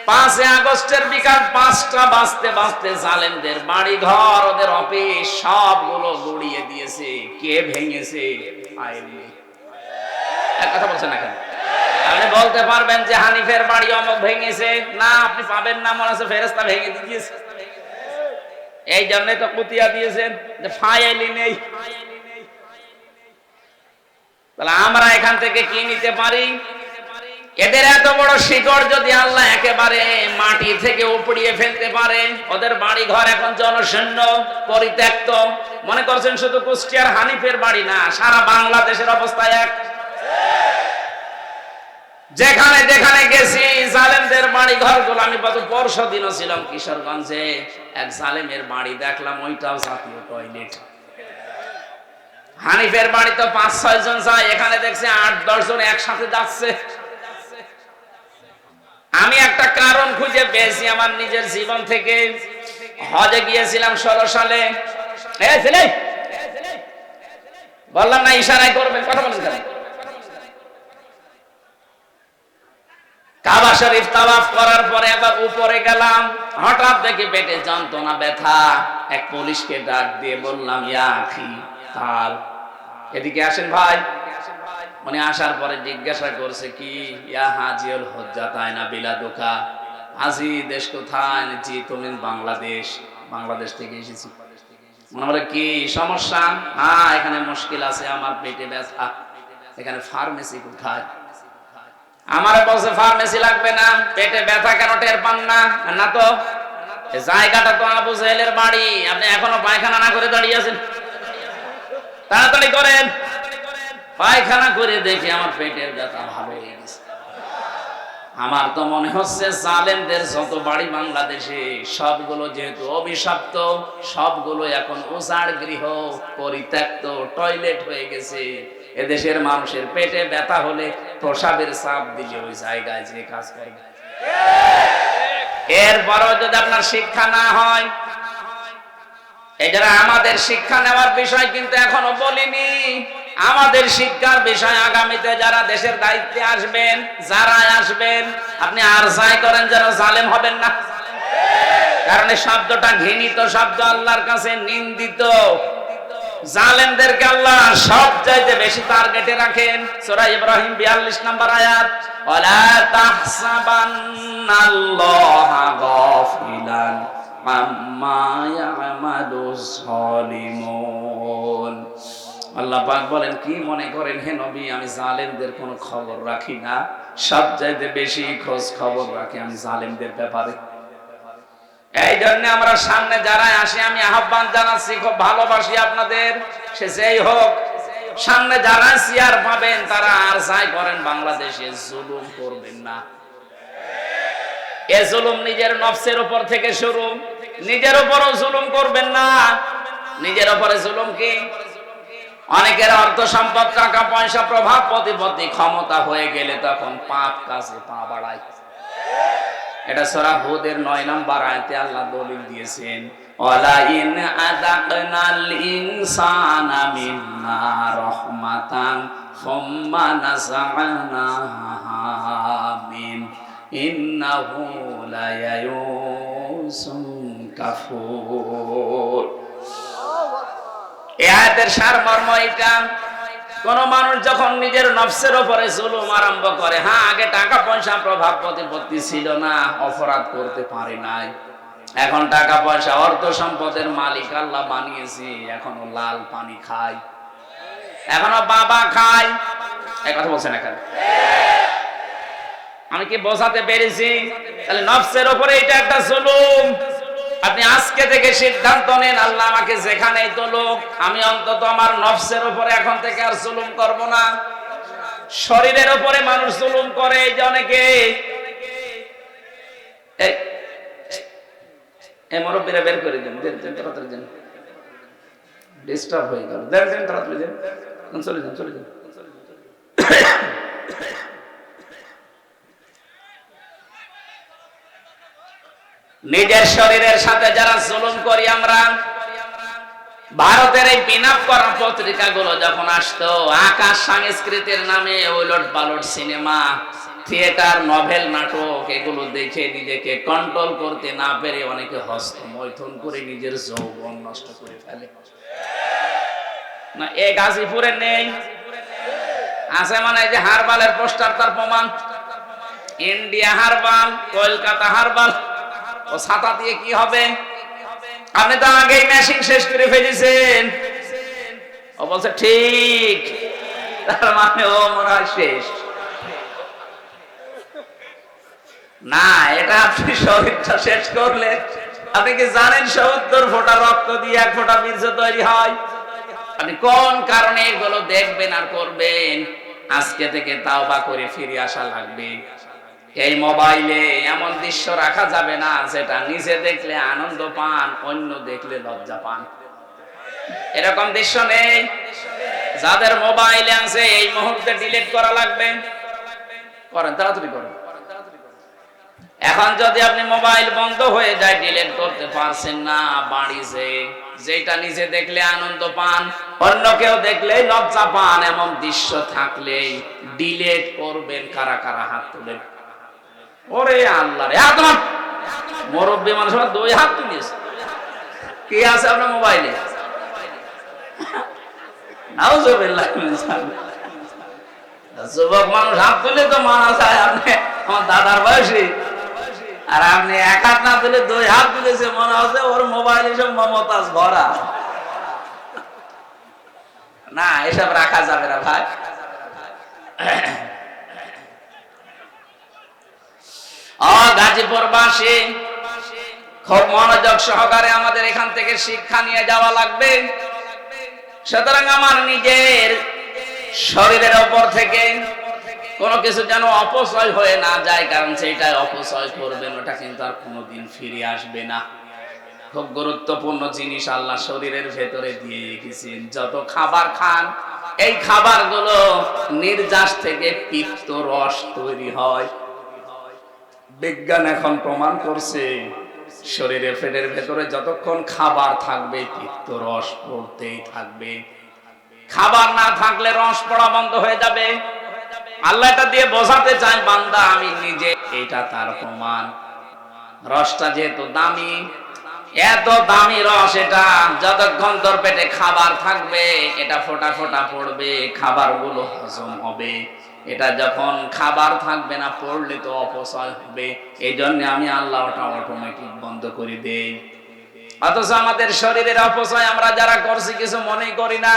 5 আগস্টের বিকাল 5টা বাজতে বাজতে জালেমদের বাড়ি ঘর ওদের অফিস সবগুলো গুড়িয়ে দিয়েছে। কে ভেঙেছে? ফাইল নেই। এক কথা বলছেন না কেন? আপনি বলতে পারবেন যে হানিফের বাড়ি অমুক ভেঙেছে? না, আপনি পাবেন না, মনে হচ্ছে ফেরেশতা ভেঙে দিয়েছে। এই জন্যই তো কুতিয়া দিয়েছেন যে ফাইলই নেই। তাহলে আমরা এখান থেকে কি নিতে পারি? এদের এত বড় শিকড় যদি আল্লাহ একেবারে মাটি থেকে উপড়িয়ে ফেলতে পারে, ওদের বাড়ি ঘর এখন জনশূন্য পরিত্যক্ত। মনে করছেন শুধু কুষ্টিয়ার হানিফের বাড়ি না, সারা বাংলাদেশের অবস্থা এক। যেখানে যেখানে গেছি জালেমদের বাড়ি ঘরগুলো, আমি পরশু দিনও ছিলাম কিশোরগঞ্জে, এক জালেমের বাড়ি দেখলাম ওইটাও জাতীয় টয়লেট। হানিফের বাড়ি তো 5-6 জন যায়, এখানে দেখছি 8-10 জন একসাথে যাচ্ছে। আমি একটা কারণ খুঁজে পেয়েছি আমার নিজের জীবন থেকে। হজে গিয়েছিলাম 16 সালে। বললাম না ইশারায় করবেন, কথা বলেন কেন? কাবা শরীফ তাওয়াফ করার পরে আবার উপরে গেলাম, হঠাৎ দেখি পেটে যন্ত্রণা ব্যথা। এক পুলিশকে ডাক দিয়ে বললাম ইয়া আখি তাল, এদিকে আসেন ভাই। উনি আসার পরে জিজ্ঞাসা করছে কি, ইয়া হাজিউল হুজ্জাত আইনা বিলাদুকা, হাজি দেশ কোথায়? জি তুমি বাংলাদেশ। বাংলাদেশ থেকে এসেছি। মনে বলে কি সমস্যা? হ্যাঁ এখানে মুশকিল আছে, আমার পেটে ব্যথা। এখানে ফার্মেসি কোথায়? আমার বলছে ফার্মেসি লাগবে না, পেটে ব্যথা কেন টের পান না? না তো জায়গাটা তো আবু জেহেলের বাড়ি, আপনি এখনো পায়খানা না করে দাঁড়িয়ে আছেন, তাড়াতাড়ি করেন। পায়খানা করে দেখি আমার পেটের ব্যথা ভালো হয়ে গেছে। আমার তো মনে হচ্ছে জালেমদের যত বাড়ি বাংলাদেশে সবগুলো যেহেতু অভিশপ্ত, সবগুলো এখন উজাড় গৃহ পরিত্যক্ত টয়লেট হয়ে গেছে। এদেশের মানুষের পেটে ব্যথা হলে প্রসাবের চাপ দিলে ওই জায়গায় যে কাজ করবে। এরপরও যদি আপনার শিক্ষা না হয়, এই যারা আমাদের শিক্ষা নেওয়ার বিষয় কিন্তু এখনো বলিনি। আমাদের শিক্ষার বিষয় আগামীতে যারা দেশের দায়িত্বে আসবেন, যারা আসবেন, আপনি আর যাই করেন যেন জালেম হবেন না। কারণ এই শব্দটা ঘৃণিত শব্দ, আল্লাহর কাছে নিন্দিত। জালেমদেরকে আল্লাহ সব চাইতে বেশি টার্গেটে রাখেন। সূরা ইব্রাহিম 42 নম্বর আয়াত, ওয়ালা তাহসাবান্নাল্লাহা গাফিলান আম্মা ইয়ামালুজ যালিমুন। আল্লাহ পাক বলেন, কি মনে করেন হে নবী আমি জালেমদের কোনো খবর রাখি না? সব চাইতে বেশি খোঁজ খবর রাখি আমি জালেমদের ব্যাপারে। এই জন্য আমরা সামনে যারা আসি আমি আহ্বান জানাচ্ছি, খুব ভালোবাসি আপনাদের, সে যেই হোক, সামনে যারা চেয়ার পাবেন তারা আর যাই করেন বাংলাদেশে জুলুম করবেন না। এ জুলুম নিজের নফসের উপর থেকে শুরু, নিজের উপরও জুলুম করবেন না। নিজের উপরে জুলুম কি? অনেকের অর্থ সম্পদ, টাকা পয়সা, প্রভাব প্রতিপত্তি, ক্ষমতা হয়ে গেলে তখন পাপ কাজে পা বাড়ায়। এটা সূরা হুদের 9 নম্বর আয়াতে আল্লাহ দলিল দিয়েছেন, ওয়ালা ইন আযাকনাল ইনসানা মিন্না রাহমাতান সুম্মা নাযা'নাহা মিন ইন্নাহু লায়ায়ুসুন কাফুর। এই আয়াতের সারমর্ম এটা, কোন মানুষ যখন নিজের নফসের উপরে জুলুম আরম্ভ করে, হ্যাঁ আগে টাকা পয়সা, প্রভাব প্রতিপত্তি ছিল না, অপরাধ করতে পারে নাই, এখন টাকা পয়সা, অর্থ সম্পদের মালিক আল্লাহ বানিয়েছে, এখনো লাল পানি খায়, এখনো বাবা খায়। এই কথা বলছেন এখানে, আমি কি বোঝাতে পেরেছি? তাহলে নফসের উপরে এটা একটা জুলুম। আপনি আজকে থেকে সিদ্ধান্ত নেন, আল্লাহ আমাকে যেখানেই তোলুক, আমি অন্তত আমার নফসের উপরে এখন থেকে আর জুলুম করব না। শরীরের উপরে মানুষ জুলুম করে, এই যে অনেকে, এই মুরব্বীরা বের করে দেন, তাড়াতাড়ি দেন, ডিস্টার্ব হয়ে গেল, দেন তাড়াতাড়ি দেন, চলে যান চলে যান। নিজের শরীরের সাথে যারা জুলুম করি আমরা, ভারতের এই পিন আপ করা পত্রিকাগুলো যখন আসতো, আকাশ সংস্কৃতির নামে ওলট পালট সিনেমা, থিয়েটার, নভেল, নাটক, এগুলো দেখে নিজেকে কন্ট্রোল করতে না পেরে অনেকে হস্তমৈথুন করে নিজের যৌবন নষ্ট করে ফেলে। না এ গাজীপুরে নেই, আছে মানে যে হারবালের পোস্টার, তার প্রমাণ, ইন্ডিয়া হারবাল, কলকাতা হারবাল। ও ছাতা দিয়ে কি হবে? আপনি তো আগেই মেশিন শেষ করে ফেলেছেন। ও বলছে ঠিক, তার মানে ও মনে হয় শেষ না। এটা আপনি শরীরটা শেষ করলে, আপনি কি জানেন ৭০ ফোঁটা রক্ত দিয়ে 1 ফোঁটা বীর্য তৈরি হয়? আপনি কোন কারণে এগুলো দেখবেন আর করবেন? আজকে থেকে তাওবা করে ফিরে আসা লাগবে। এই মোবাইলে এমন দৃশ্য রাখা যাবে না যেটা নিজে দেখলে আনন্দ পান, অন্য দেখলে লজ্জা পান। এরকম দৃশ্য নেই। যাদের মোবাইলে আছে এই মুহূর্তে ডিলিট করা লাগবে। করেন, তাড়াতাড়ি করেন। এখন যদি আপনি মোবাইল বন্ধ হয়ে যায়, ডিলিট করতে পারছেন না, বাড়িতে যেটা নিজে দেখলে আনন্দ পান, অন্য কেউ দেখলে লজ্জা পান, এমন দৃশ্য থাকলেই ডিলিট করবেন। কারা কারা হাত তুলেন? ওরে আল্লাহ রে, তোমার মুরব্বী মানুষ 2 হাত তুলিয়েছে। কি আছে আপনার মোবাইলে? নাউজুবিল্লাহ মিন যালিক। যুবক মানুষ হাত তুলে তো মানা যায়, আপনি আমার দাদার বয়সী, আর আপনি 1 হাত না তুলে 2 হাত তুলেছে, মনে হচ্ছে ওর মোবাইলে সব মমতাজ ভরা। না, এসব রাখা যাবে না ভাই। গাজীপুরবাসী খুব মনোযোগ সহকারে আমাদের এখান থেকে শিক্ষা নিয়ে যাওয়া লাগবে। সুতরাং আমার নিজের শরীরের উপর থেকে কোনো কিছু যেন অপচয় হয়ে না যায়, কারণ সেইটাই অপচয় করবেন, ওটা কিন্তু আর কোনোদিন ফিরে আসবে না। খুব গুরুত্বপূর্ণ জিনিস আল্লাহ শরীরের ভেতরে দিয়ে রেখেছেন। যত খাবার খান, এই খাবারগুলো নির্যাস থেকে পিত্ত রস তৈরি হয়। বিজ্ঞান এখন প্রমাণ করছে শরীরের পেটের ভেতরে যতক্ষণ খাবার থাকবে পিত্ত রস পড়তেই থাকবে, খাবার না থাকলে রস পড়া বন্ধ হয়ে যাবে। আল্লাহ এটা দিয়ে বোঝাতে চায় বান্দা আমি নিজে, এটা তার প্রমাণ। রসটা যেহেতু দামি, এত দামি রস, এটা যতক্ষণ তোর পেটে খাবার থাকবে এটা ফোঁটা ফোঁটা পড়বে, খাবারগুলো হজম হবে। এটা যখন খাবার থাকবে না, পড়লে তো অপচয় হবে। এই জন্য আমি আল্লাহ ওটা অটোমেটিক বন্ধ করে দেই। অথচ আমাদের শরীরের অপচয় আমরা যারা করছি কিছু মনে করি না।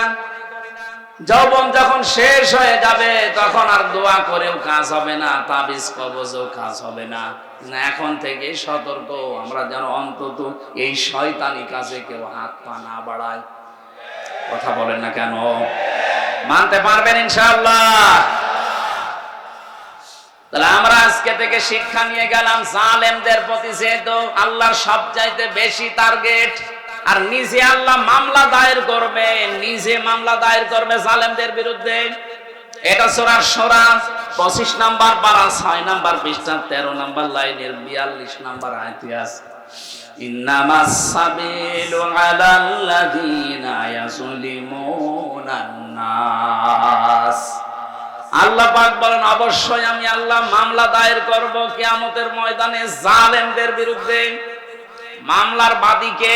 যৌবন যখন শেষ হয়ে যাবে তখন আর দোয়া করেও কাজ হবে না, তাবিজ কবজও কাজ হবে না। এখন থেকে সতর্ক, আমরা যেন অন্তত এই শয়তানি কাজে কেউ হাত পা না বাড়ায়। কথা বলেন না কেন? মানতে পারবেন ইনশাআল্লাহ? তাহলে আমরা আজকে থেকে শিক্ষা নিয়ে গেলাম, জালেমদের প্রতি যেহেতু আল্লাহর সবচাইতে বেশি টার্গেট, আর নিজে আল্লাহ মামলা দায়ের করবে, নিজে মামলা দায়ের করবে জালেমদের বিরুদ্ধে। এটা সূরা শুরা 25 নাম্বার পারা 6 নাম্বার পৃষ্ঠা 13 নাম্বার লাইনের 42 নাম্বার আয়াতে আছে, ইন্নামাস সাবিলু আলাল্লাযীনা ইয়াযলিমুনান নাস। আল্লাহ পাক বলেন অবশ্যই আমি আল্লাহ মামলা দায়ের করব কিয়ামতের ময়দানে জালেমদের বিরুদ্ধে। মামলার বাদীকে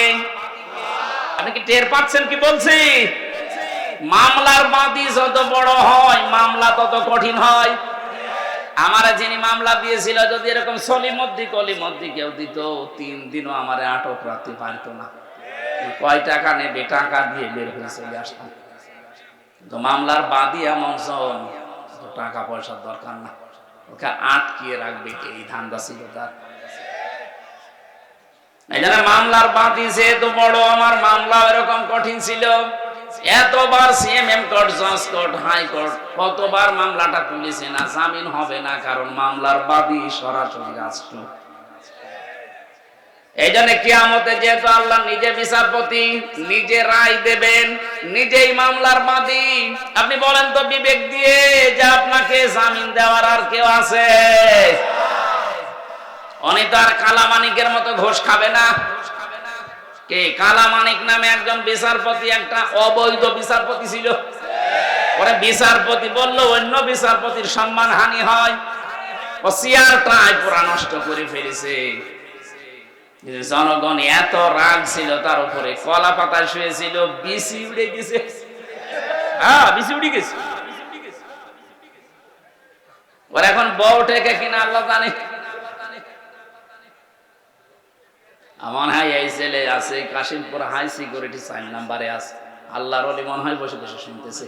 আপনি কি টের পাচ্ছেন কি বলছি? মামলার বাদী যত বড় হয় মামলা তত কঠিন হয়। আমারে যিনি মামলা দিয়েছিল যদি এরকম সলিমদ্দি কলিমদ্দি কেউ দিত, 3 দিনও আমারে আটক রাখতে পারতো না। কয় টাকা নেবে, টাকা দিয়ে বের হয়ে চলে আসতাম। তো মামলার বাদী এমন জন, টাকা পয়সার দরকার না, ওকে আটকিয়ে রাখবে, এই ধান্দা ছিল তার। এই জন্য মামলার বাদী যেহেতু বড়, আমার মামলা এরকম কঠিন ছিল। এতবার সিএমএম কোর্ট, জজ কোর্ট, হাইকোর্ট কতবার মামলাটা তুলেছে না, জামিন হবে না, কারণ মামলার বাদী সরাসরি রাষ্ট্র। এই জন্য কিয়ামতে যেহেতু আল্লাহ নিজে বিচারপতি, নিজে রায় দেবেন, নিজেই মামলার বাদী। আপনি বলেন তো বিবেক দিয়ে যে আপনাকে জামিন দেওয়ার আর কেউ আছে? উনি তো আর কালামানিকের মতো ঘোষ খাবে না। কে কালামানিক নামে একজন বিচারপতি, একটা অবৈধ বিচারপতি ছিল। ওরে বিচারপতি বললো অন্য বিচারপতির সম্মান হানি হয়, ও চেয়ারটাই পুরা নষ্ট করে ফেলেছে। জনগণ এত রাগ ছিল তার উপরে, কলা পাতায় শুয়েছিল, বিসি উড়ে গেছে। বিসি উড়ে গেছে। ওর এখন বউ টেকে কিনা আল্লাহ জানে। আমার হাই এই ছেলে আছে কাশিমপুর হাই সিকিউরিটি 4 নাম্বারে আছে, আল্লাহর ওলি মনে হয় বসে বসে শুনতেছে।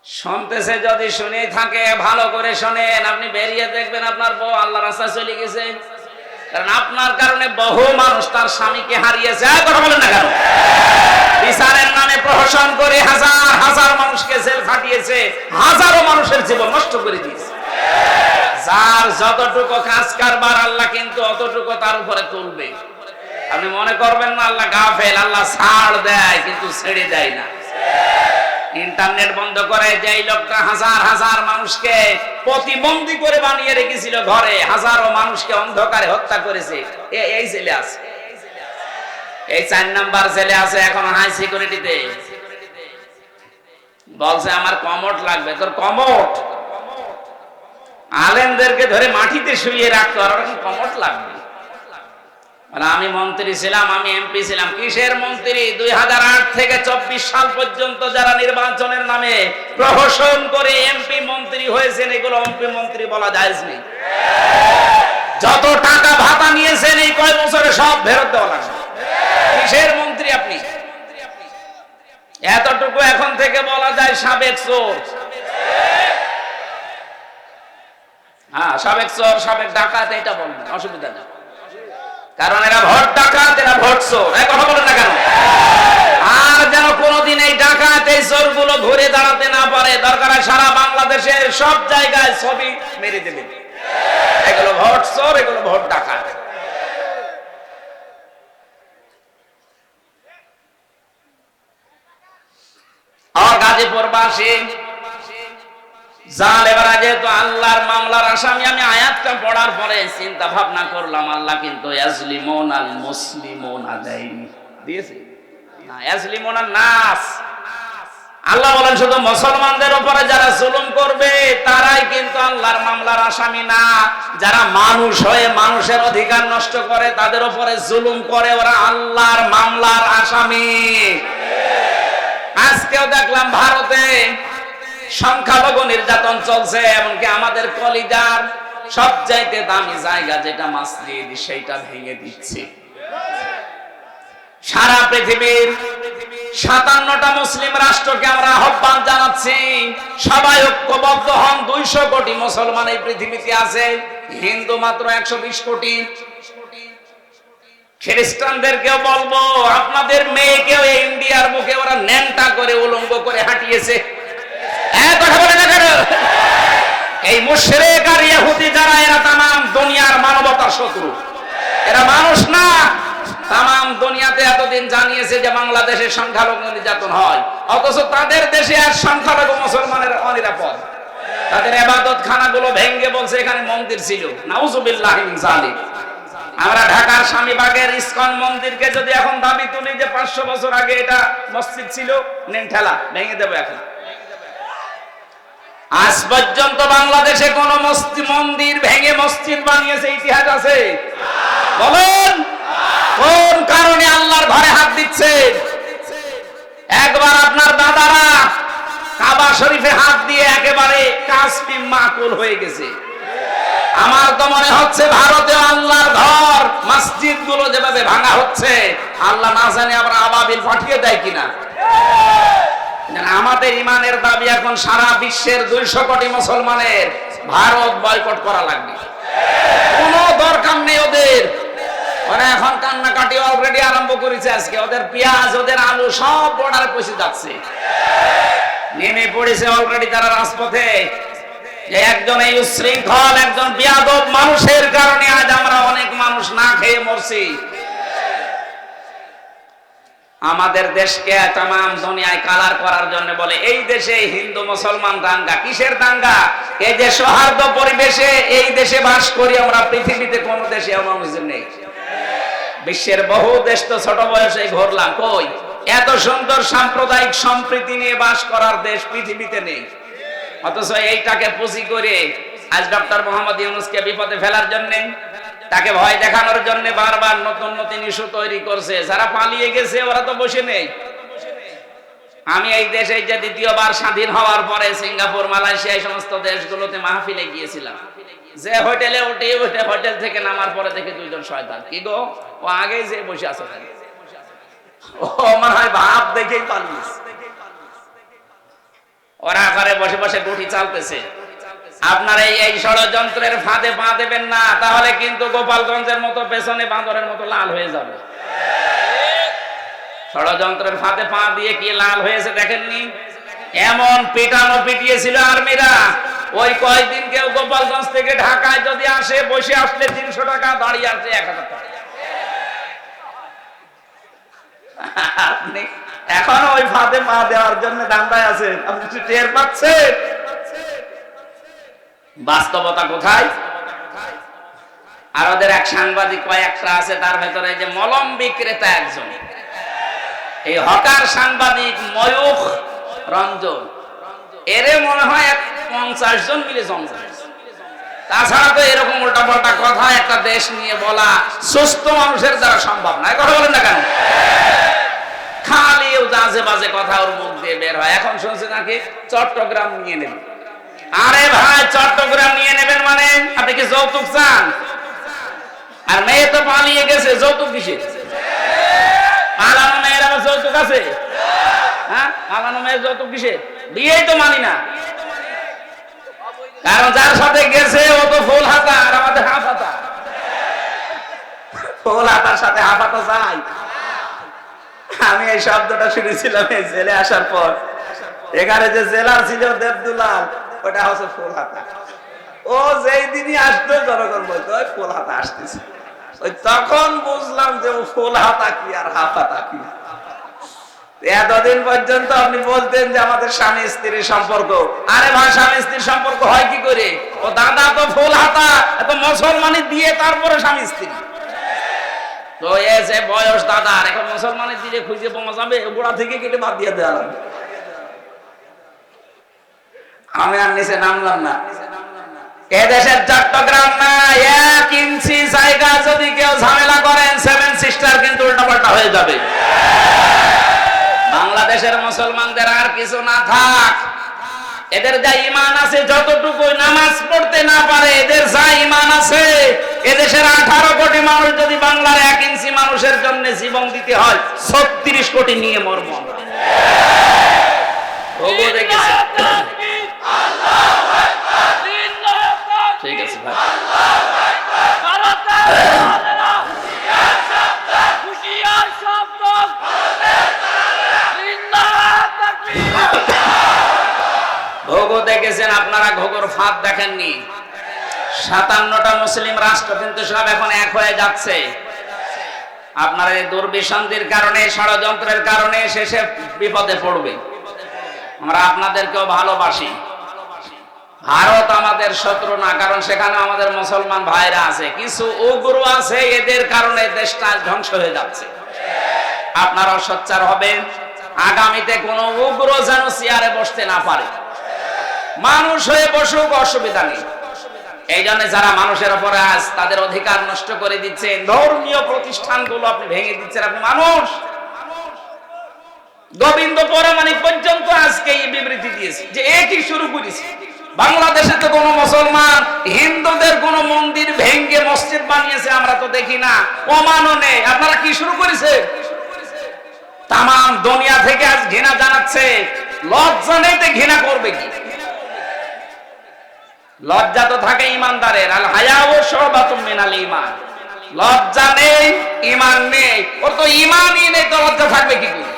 শুনতেছে যদি শুনেই থাকে ভালো করে শোনেন, আপনি বেরিয়ে দেখবেন আপনার বউ আল্লাহর রাস্তায় চলে গেছে। কারণ আপনার কারণে বহু মানুষ তার স্বামীকে হারিয়েছে। কথা বলেন না কেন? বিচারের নামে প্রহসন করে হাজার হাজার মানুষকে জেল খাটিয়েছে, হাজারো মানুষের জীবন নষ্ট করে দিয়েছে। যার যতটুকু কাজ কারবার আল্লাহ কিন্তু অতটুকু তার উপরে তুলবে। আপনি মনে করবেন না আল্লাহ গাফেল, আল্লাহ ছাড় দেয় কিন্তু ছেড়ে দেয় না। ইন্টারনেট বন্ধ করে যে লোকটা হাজার হাজার মানুষকে প্রতিবন্ধী করে বানিয়ে রেখেছিল ঘরে, হাজারো মানুষকে অন্ধকারে হত্যা করেছে, এই ছেলে আছে, এই 4 নাম্বার ছেলে আছে এখন হাই সিকিউরিটিতে। বলছে আমার কমোড লাগবে। তোর কমোড? আলেমদেরকে ধরে মাটিতে শুইয়ে রাখতো, আর ওরকম কমোড লাগবে? আমি মন্ত্রী ছিলাম, আমি এমপি ছিলাম। কিসের মন্ত্রী? 2008 থেকে 24 সাল পর্যন্ত যারা নির্বাচনের নামে প্রহসন করে এমপি মন্ত্রী হয়েছেন, এগুলো এমপি মন্ত্রী বলা জায়েজ নেই। যত টাকা ভাতা নিয়েছেন এই কয় বছরে সব ফেরত দেওয়া লাগবে। কিসের মন্ত্রী আপনি? এতটুকু এখন থেকে বলা যায় সাবেক চোর। সাবেক চোর, সাবেক ডাকাত, এটা বলবেন, অসুবিধা নেই। কারণ এরা ভোট ডাকাত, এরা ভোট চোর। কথা বলেন না কেন? আর যেন কোনদিন এই ডাকাত, এই চোর গুলো ঘুরে দাঁড়াতে না পারে, দরকার সারা বাংলাদেশের সব জায়গায় ছবি মেরে দেবেন। এগুলো ভোট চোর, এগুলো ভোট ডাকাত। আর গাজীপুরবাসী জালেমেরা যেহেতু আল্লাহর মামলার আসামি। আমি আয়াতটা পড়ার পরে চিন্তা ভাবনা করলাম, আল্লাহ কিন্তু ইয়াজলিমুনাল মুসলিমুনা দেয়নি, দিয়েছে না, ইয়াজলিমুনান নাস। আল্লাহ বলেন শুধু মুসলমানদের উপরে যারা জুলুম করবে তারাই কিন্তু আল্লাহর মামলার আসামি না। যারা মানুষ হয়ে মানুষের অধিকার নষ্ট করে, তাদের উপরে জুলুম করে, ওরা আল্লাহর মামলার আসামি। আজকেও দেখলাম ভারতে সংখ্যালঘু নির্যাতন চলছে, এমনকি আমাদের কলিজার সবচাইতে দামি জায়গা যেটা মসজিদ, সেইটা ভেঙে দিচ্ছে। সারা পৃথিবীর 57টা মুসলিম রাষ্ট্রকে আমরা আহ্বান জানাচ্ছি, সবাই ঐক্যবদ্ধ হন। 200 কোটি মুসলমান এই পৃথিবীতে আছে, হিন্দু মাত্র 120 কোটি। খ্রিস্টানদেরকেও বলবো, আপনাদের মেয়েকেও ইন্ডিয়ার বুকে ওরা ন্যাংটা করে উলঙ্গ করে হাঁটিয়েছে। কথা বলে না কেন? এই মুশরিক আর ইহুদি যারা, এরা তামাম দুনিয়ার মানবতার শত্রু। এরা মানুষ না। তামাম দুনিয়াতে এতদিন জানিয়েছে যে বাংলাদেশে সংখ্যালঘু নির্যাতন হয়, অথচ তাদের দেশে আর সংখ্যালঘু মুসলমানের অনিরাপদ। তাদের ইবাদত খানাগুলো ভেঙে বলছে এখানে মন্দির ছিল। নাউজুবিল্লাহি মিন যালিক। আমরা ঢাকার স্বামীবাগের ইসকন মন্দিরকে যদি এখন দাবি তুলি যে 500 বছর আগে এটা মসজিদ ছিল, নেন ঠেলা ভেঙে দেবো এখন। আজ পর্যন্ত বাংলাদেশে কোন মন্দির ভেঙে মসজিদ বানিয়েছে ইতিহাস আছে? বলেন কোন কারণে আল্লাহর ঘরে হাত দিচ্ছে? একবার আপনার দাদারা কাবা শরীফে হাত দিয়ে একেবারে কাসমি মাকুল হয়ে গেছে। আমার তো মনে হচ্ছে ভারতে আল্লাহর ঘর মসজিদ গুলো যেভাবে ভাঙা হচ্ছে, আল্লাহ না জানে আবার আবাবিল পাঠিয়ে দেয় কিনা। আমাদের ইমানের দাবি এখন সারা বিশ্বের 200 কোটি মুসলমানের ভারত বয়কট করা লাগবে। কোনো দরকার নেই ওদের। ওরা এখন কান্নাকাটি অলরেডি আরম্ভ করেছে। আজকে ওদের পেঁয়াজ, ওদের আলু সব বর্ডারে পৌঁছে যাচ্ছে, নেমে পড়েছে অলরেডি তারা রাজপথে। যে একজন এই উশৃঙ্খল, একজন বেয়াদব মানুষের কারণে আজ আমরা অনেক মানুষ না খেয়ে মরছি। আমাদের দেশকে তামাম দুনিয়ায় কালার করার জন্য বলে এই দেশে হিন্দু মুসলমান দাঙ্গা। কিসের দাঙ্গা? এই যে সৌহার্দ্য পরিবেশে এই দেশে বাস করি আমরা, পৃথিবীতে কোন দেশে এমন নেই। বিশ্বের বহু দেশ তো ছোট বয়সে ঘুরলাম, কই এত সুন্দর সাম্প্রদায়িক সম্প্রীতি নিয়ে বাস করার দেশ পৃথিবীতে নেই। অথচ এইটাকে পুঁজি করে আজ ডক্টর মোহাম্মদ ইউনূসকে বিপদে ফেলার জন্য, তাকে ভয় দেখানোর জন্য বারবার নতুন নতুন ইস্যু তৈরি করছে। যারা পালিয়ে গেছে ওরা তো বসে নেই। আমি এই দেশে যে দ্বিতীয়বার স্বাধীন হওয়ার পরে সিঙ্গাপুর, মালয়েশিয়া এই সমস্ত দেশগুলোতে মাহফিলে গিয়েছিলাম। যে হোটেলে উঠে হোটেল থেকে নামার পরে দেখে 2 জন শয়তান, কি গো ও আগেই যে বসে আছে, ও মনে হয় ভাব দেখেই পালিয়েছে। ওরা ঘরে বসে বসে গুটি চালতেছে। আপনারা এই ষড়যন্ত্রের ফাঁদে পা দেবেন না, তাহলে কিন্তু গোপালগঞ্জের মতো পেছনে বাঁদরের মতো লাল হয়ে যাবে। ষড়যন্ত্রের ফাঁদে পা দিয়ে কি লাল হয়েছে দেখেননি? এমন পিটানো পিটিয়েছিল আর্মিরা। ওই কয়েকদিন কেউ গোপালগঞ্জ থেকে ঢাকায় যদি আসে, বসে আসলে 300 টাকা, দাঁড়িয়ে আসলে 1000 টাকা। আপনি এখনো ওই ফাঁদে পা দেওয়ার জন্য ধান্দায় আছেন। আপনি কি টের পাচ্ছেন বাস্তবতা কোথায়? আর ওদের এক সাংবাদিক কয়েকটা আছে, তার ভেতরে যে মলম বিক্রেতা একজন, এই হকার সাংবাদিক ময়ূখ রঞ্জন, এরে মনে হয় 50 জন মিলে জমা। তাছাড়া তো এরকম উল্টাপাল্টা কথা একটা দেশ নিয়ে বলা সুস্থ মানুষের দ্বারা সম্ভব না। কথা বলেন না কেন? খালি বাজে বাজে কথা ওর মুখ দিয়ে বের হয়। এখন শুনছি নাকি চট্টগ্রাম নিয়ে নেবেন। আরে ভাই, চট্টগ্রাম নিয়ে নেবেন মানে আপনি কি যৌতুক চান? আর মেয়ে তো পালিয়ে গেছে, যৌতুক কিসে? পালানো মেয়ের আবার যৌতুক আছে? হ্যাঁ, পালানো মেয়ের যৌতুক কিসে? বিয়েই তো মানি না। কারণ যার সাথে গেছে ও তো ফুল হাতা, আর আমাদের হাফ হাতা। ফুল হাতার সাথে হাফ হাতা চাই। আমি এই শব্দটা শুনেছিলাম এই জেলে আসার পর। এখানে যে জেলার ছিল দেবদুলাল, ওটা হচ্ছে ফুল হাতা। ও যেই দিনই আসতো জনগণ বলতো ওই ফুল হাতা আসতেছে। ওই তখন বুঝলাম যে ও ফুল হাতা কি আর হাফ হাতা কি। এতদিন পর্যন্ত আপনি বলতেন যে আমাদের স্বামী স্ত্রীর সম্পর্ক। আরে ভাই, স্বামী স্ত্রীর সম্পর্ক হয় কি করে? ও দাদা তো ফুল হাতা, এত মুসলমানি দিয়ে তারপরে স্বামী স্ত্রী। তো এসে বয়স দাদার, এখন মুসলমানি দিয়ে খুঁজে পাওয়া যাবে? গোড়া থেকে কেটে বাদ দিয়ে দেওয়া লাগবে। আমি আর নিচে নামলাম না। এদেশের চট্টগ্রাম না, 1 ইঞ্চি জায়গা যদি কেউ ঝামেলা করেন, 7 সিস্টার কিন্তু উল্টাপাল্টা হয়ে যাবে। বাংলাদেশের মুসলমানদের আর কিছু না থাক, এদের যা ঈমান আছে, যতটুকু নামাজ পড়তে না পারে, এদের যা ঈমান আছে, এদেশের 18 কোটি মানুষ যদি বাংলার 1 ইঞ্চি মানুষের জন্য জীবন দিতে হয়, 36 কোটি নিয়ে মরব আমরা। ওগো দেখেছি। ঠিক আছে ভাই। ঘোগো দেখেছেন আপনারা? ঘোগোর ফাঁদ দেখেননি? 57টা মুসলিম রাষ্ট্র কিন্তু সব এখন এক হয়ে যাচ্ছে। আপনারা এই দুর্বিসন্ধির কারণে, ষড়যন্ত্রের কারণে শেষে বিপদে পড়বে। আমরা আপনাদেরকেও ভালোবাসি। ভারত আমাদের শত্রু না, কারণ সেখানে আমাদের মুসলমান ভাইরা আছে। কিছু উগ্র আছে, এদের কারণে দেশটা ধ্বংস হয়ে যাচ্ছে। আপনারাও সোচ্চার হবেন, আগামীতে কোনো উগ্র যেন চেয়ারে বসতে না পারে। মানুষ হয়ে বসুক, অসুবিধা নেই। এই জন্য যারা মানুষের উপরে আজ তাদের অধিকার নষ্ট করে দিচ্ছেন, ধর্মীয় প্রতিষ্ঠানগুলো আপনি ভেঙে দিচ্ছেন। আপনি মানুষ। গোবিন্দ পরমাণিক পর্যন্ত আজকে এই বিবৃতি দিয়েছে যে একই শুরু করেছে। বাংলাদেশে তো কোন মুসলমান হিন্দুদের কোন মন্দির ভেঙে মসজিদ বানিয়েছে আমরা তো দেখি না। ওমানও নেই। আপনারা কি শুরু করেছে? তাম দুনিয়া থেকে আজ ঘৃণা জানাচ্ছে। লজ্জা নেই তো ঘৃণা করবে কি? লজ্জা তো থাকে ইমানদারের। আল হায়াউ শুবাতুম মিনাল ঈমান। লজ্জা নেই, ঈমান নেই। ওর তো ঈমানই নেই, তো লজ্জা থাকবে কি করে?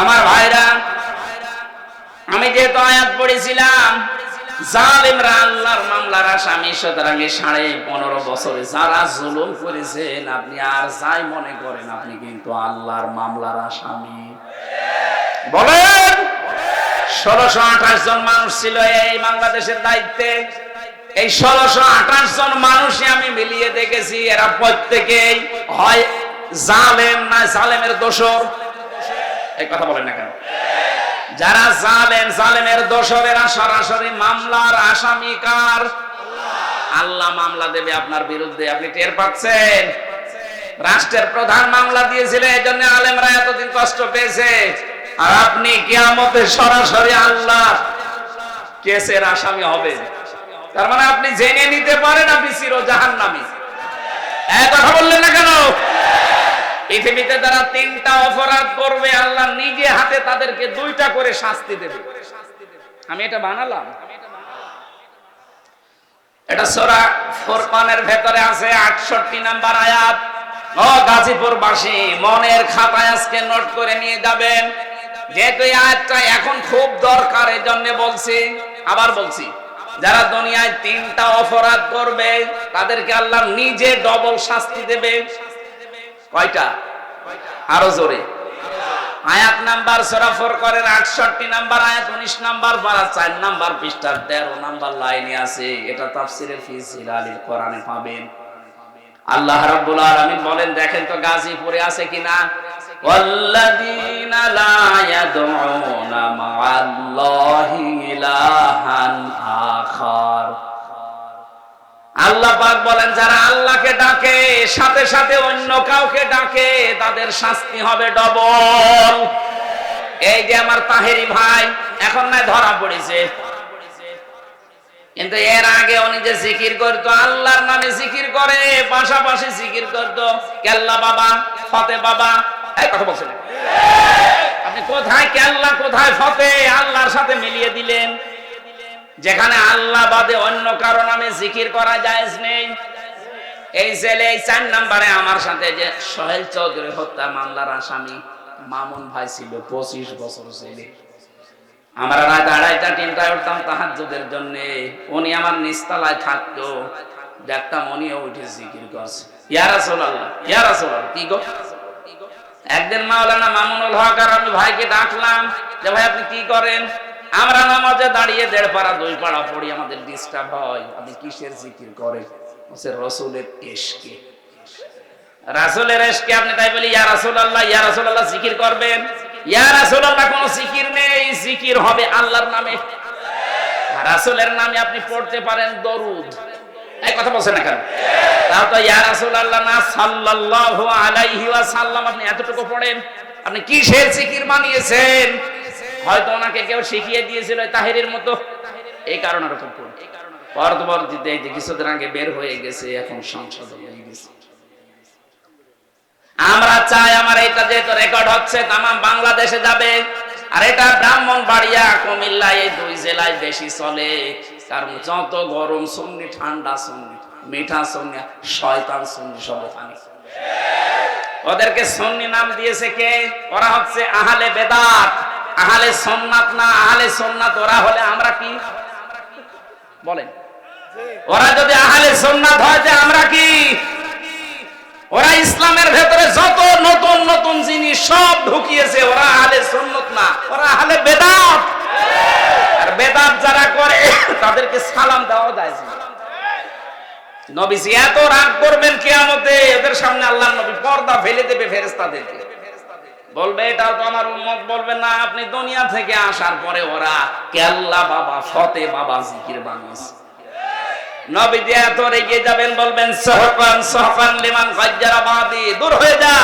আমার ভাইরা, আমি যেহেতু আয়াত পড়েছিলাম, জালেমরা আল্লাহর মামলার আসামি, সুতরাং 15.5 বছরে যারা জুলুম করেছেন, আপনি আর যাই মনে করেন, আপনি কিন্তু আল্লাহর মামলার আসামি। বলেন, 1628 জন মানুষ ছিল এই বাংলাদেশের দায়িত্বে। এই 1628 জন মানুষই আমি মিলিয়ে দেখেছি, এরা প্রত্যেকেই হয় জালেম না জালেমের দোসর। এই কথা বলেন না কেন? যারা জালেম, জালেমের দোসর, এরা সরাসরি মামলার আসামি কার? আল্লাহ মামলা দেবে আপনার বিরুদ্ধে। আপনি টের পাচ্ছেন? রাষ্ট্রের প্রধান মামলা দিয়েছিল, এই জন্য আলেমরা এতদিন কষ্ট পেয়েছে। আর আপনি কিয়ামতে সরাসরি আল্লাহ কেসের আসামি হবেন। তার মানে আপনি জেনে নিতে পারেন আপনি চির জাহান্নামী। এই কথা বললেন না কেন? পৃথিবীতে যারা 3টা অপরাধ করবে, আল্লাহ নিজে হাতে তাদেরকে 2টা করে শাস্তি দেবে। আমি এটা বানালাম, এটা সূরা ফুরকানের ভেতরে আছে 68 নম্বর আয়াত। ও গাজীপুরবাসী, মনের খাতায় আজকে নোট করে নিয়ে যাবেন, যেহেতু এই আয়াতটা এখন খুব দরকার, এই জন্য বলছি। আবার বলছি, যারা দুনিয়ায় 3টা অপরাধ করবে তাদেরকে আল্লাহ নিজে ডবল শাস্তি দেবে। কয়টা? আরো জোরে। আয়াত নাম্বার সূরা ফুরকানের 68 নাম্বার আয়াত, 19 নাম্বার পারা, 4 নাম্বার পৃষ্ঠার 13 নাম্বার লাইনে আছে। এটা তাফসীরে ফি জিলালিল কোরআনে পাবেন। আল্লাহ রাব্বুল আলামিন বলেন, দেখেন তো গাজীপুরে আছে কিনা? ওয়াল্লাযীনা লা ইয়াদউনা মা'আল্লাহি ইলাহান আখার। আল্লাহ পাক বলেন, যারা আল্লাহকে ডাকে সাথে সাথে অন্য কাউকে ডাকে, তাদের শাস্তি হবে ডবল। এই যে আমার তাহেরি ভাই এখন না ধরা পড়েছে, কিন্তু এর আগে উনি যে জিকির করতো, আল্লাহর নামে জিকির করে, পাশাপাশি জিকির করতো কেল্লা বাবা, ফতে বাবা। এই কথা বলছেন আপনি? কোথায় কেল্লা, কোথায় ফতে? আল্লাহর সাথে মিলিয়ে দিলেন। যেখানে আল্লাহ বাদে অন্য কারো নামে জিকির করা জায়েজ নেই। এই ছেলে 4 নম্বরে আমার সাথে যে সোহেল চৌধুরী হত্যা মামলার আসামি মামুন ভাই ছিল, 25 বছর ছেলে। আমরা রাত 2:30টা 3টায় উঠতাম তাহাজ্জুদের জন্য। উনি আমার নিচতলায় থাকতো, দেখতাম উনিও উঠে জিকির করছে, ইয়া রাসূলুল্লাহ, ইয়া রাসূলুল্লাহ। কি গো? একদিন মাওলানা মামুনুল হক আর আমি ভাইকে ডাকলাম যে ভাই আপনি কি করেন? আমরা নামাজে দাঁড়িয়ে 1.5 পারা 2 পারা পড়ি, আমাদের ডিস্টার্ব হয়। আপনি কিসের জিকির করেন? বলছে রাসূলের ইশকে। রাসূলের ইশকে আপনি তাই বলি ইয়া রাসূলুল্লাহ জিকির করবেন? ইয়া রাসূলুল্লাহ কোনো জিকির নেই, জিকির হবে আল্লাহর নামে। রাসূলের নামে আপনি পড়তে পারেন দরুদ, এই কথা বলছেন না কেন? তাও তো ইয়া রাসূলুল্লাহ না সাল্লাল্লাহু আলাইহি ওয়াসাল্লাম আপনি এতটুকু পড়েন। আপনি কিসের জিকির বানিয়েছেন? হয়তো ওনাকে কেউ শিখিয়ে দিয়েছিল তাহেরির মতো, এই কারণে এরকম পড়ে। পরবর্তীতে এই যে কিছুদিন আগে বের হয়ে গেছে, এখন সংশোধন হয়ে গেছে। আমরা চাই আমার এটা যেহেতু রেকর্ড হচ্ছে তাম বাংলাদেশে যাবে, আর এটা ব্রাহ্মণবাড়িয়া কুমিল্লা এই 2 জেলায় বেশি চলে। কারণ যত গরম সুন্নি, ঠান্ডা সুন্নি, মিঠা সুন্নি, শয়তান সুন্নি সব ওখানে। ওদেরকে সুন্নি নাম দিয়েছে কে? ওরা হচ্ছে আহলে বেদাত, আহলে সুন্নাত না। আহলে সুন্নাত ওরা হলে আমরা কি বলেন? ওরা যদি আহলে সুন্নাত হয় যে আমরা কি? ওরা ইসলামের ভেতরে যত নতুন নতুন জিনিস সব ঢুকিয়েছে, ওরা আহলে সুন্নাত না, ওরা আহলে বেদাত। আর বেদাত যারা করে তাদেরকে সালাম দেওয়া যায় না। নবীজি এত রাগ করবেন কিয়ামতে, এদের সামনে আল্লাহর নবী পর্দা ফেলে দেবে ফেরেশতাদেরকে, বলবে এটাও তো আমার উম্মত। বলবে না, আপনি দুনিয়া থেকে আসার পরে ওরা কেল্লা বাবা ফতে বাবা জিকির বানিয়েছে। নবীজি এত রেগে যাবেন, বলবেন সহকান সহকান লিমান গাজ্জারা বাদি, দূর হয়ে যা,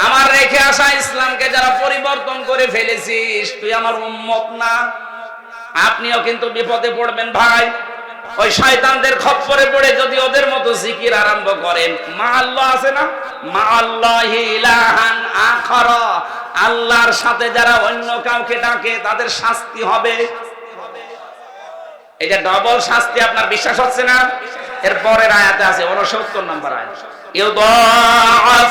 আমার রেখে আসা ইসলামকে যারা পরিবর্তন করে ফেলেছিস তুই আমার উম্মত না। আপনিও কিন্তু বিপদে পড়বেন ভাই। ওই শয়তানদের খপ্পরে পড়ে যদি ওদের মতো জিকির আরম্ভ করেন, মা আল্লাহ আছে না, মা আল্লাহি ইলাহান আখার, আল্লাহর সাথে যারা অন্য কাউকে ডাকে তাদের শাস্তি হবে। এটা ডবল শাস্তি, আপনার বিশ্বাস হচ্ছে না? এর পরের আয়াতে আছে 69 নম্বর আয়াত, ইউদাআফ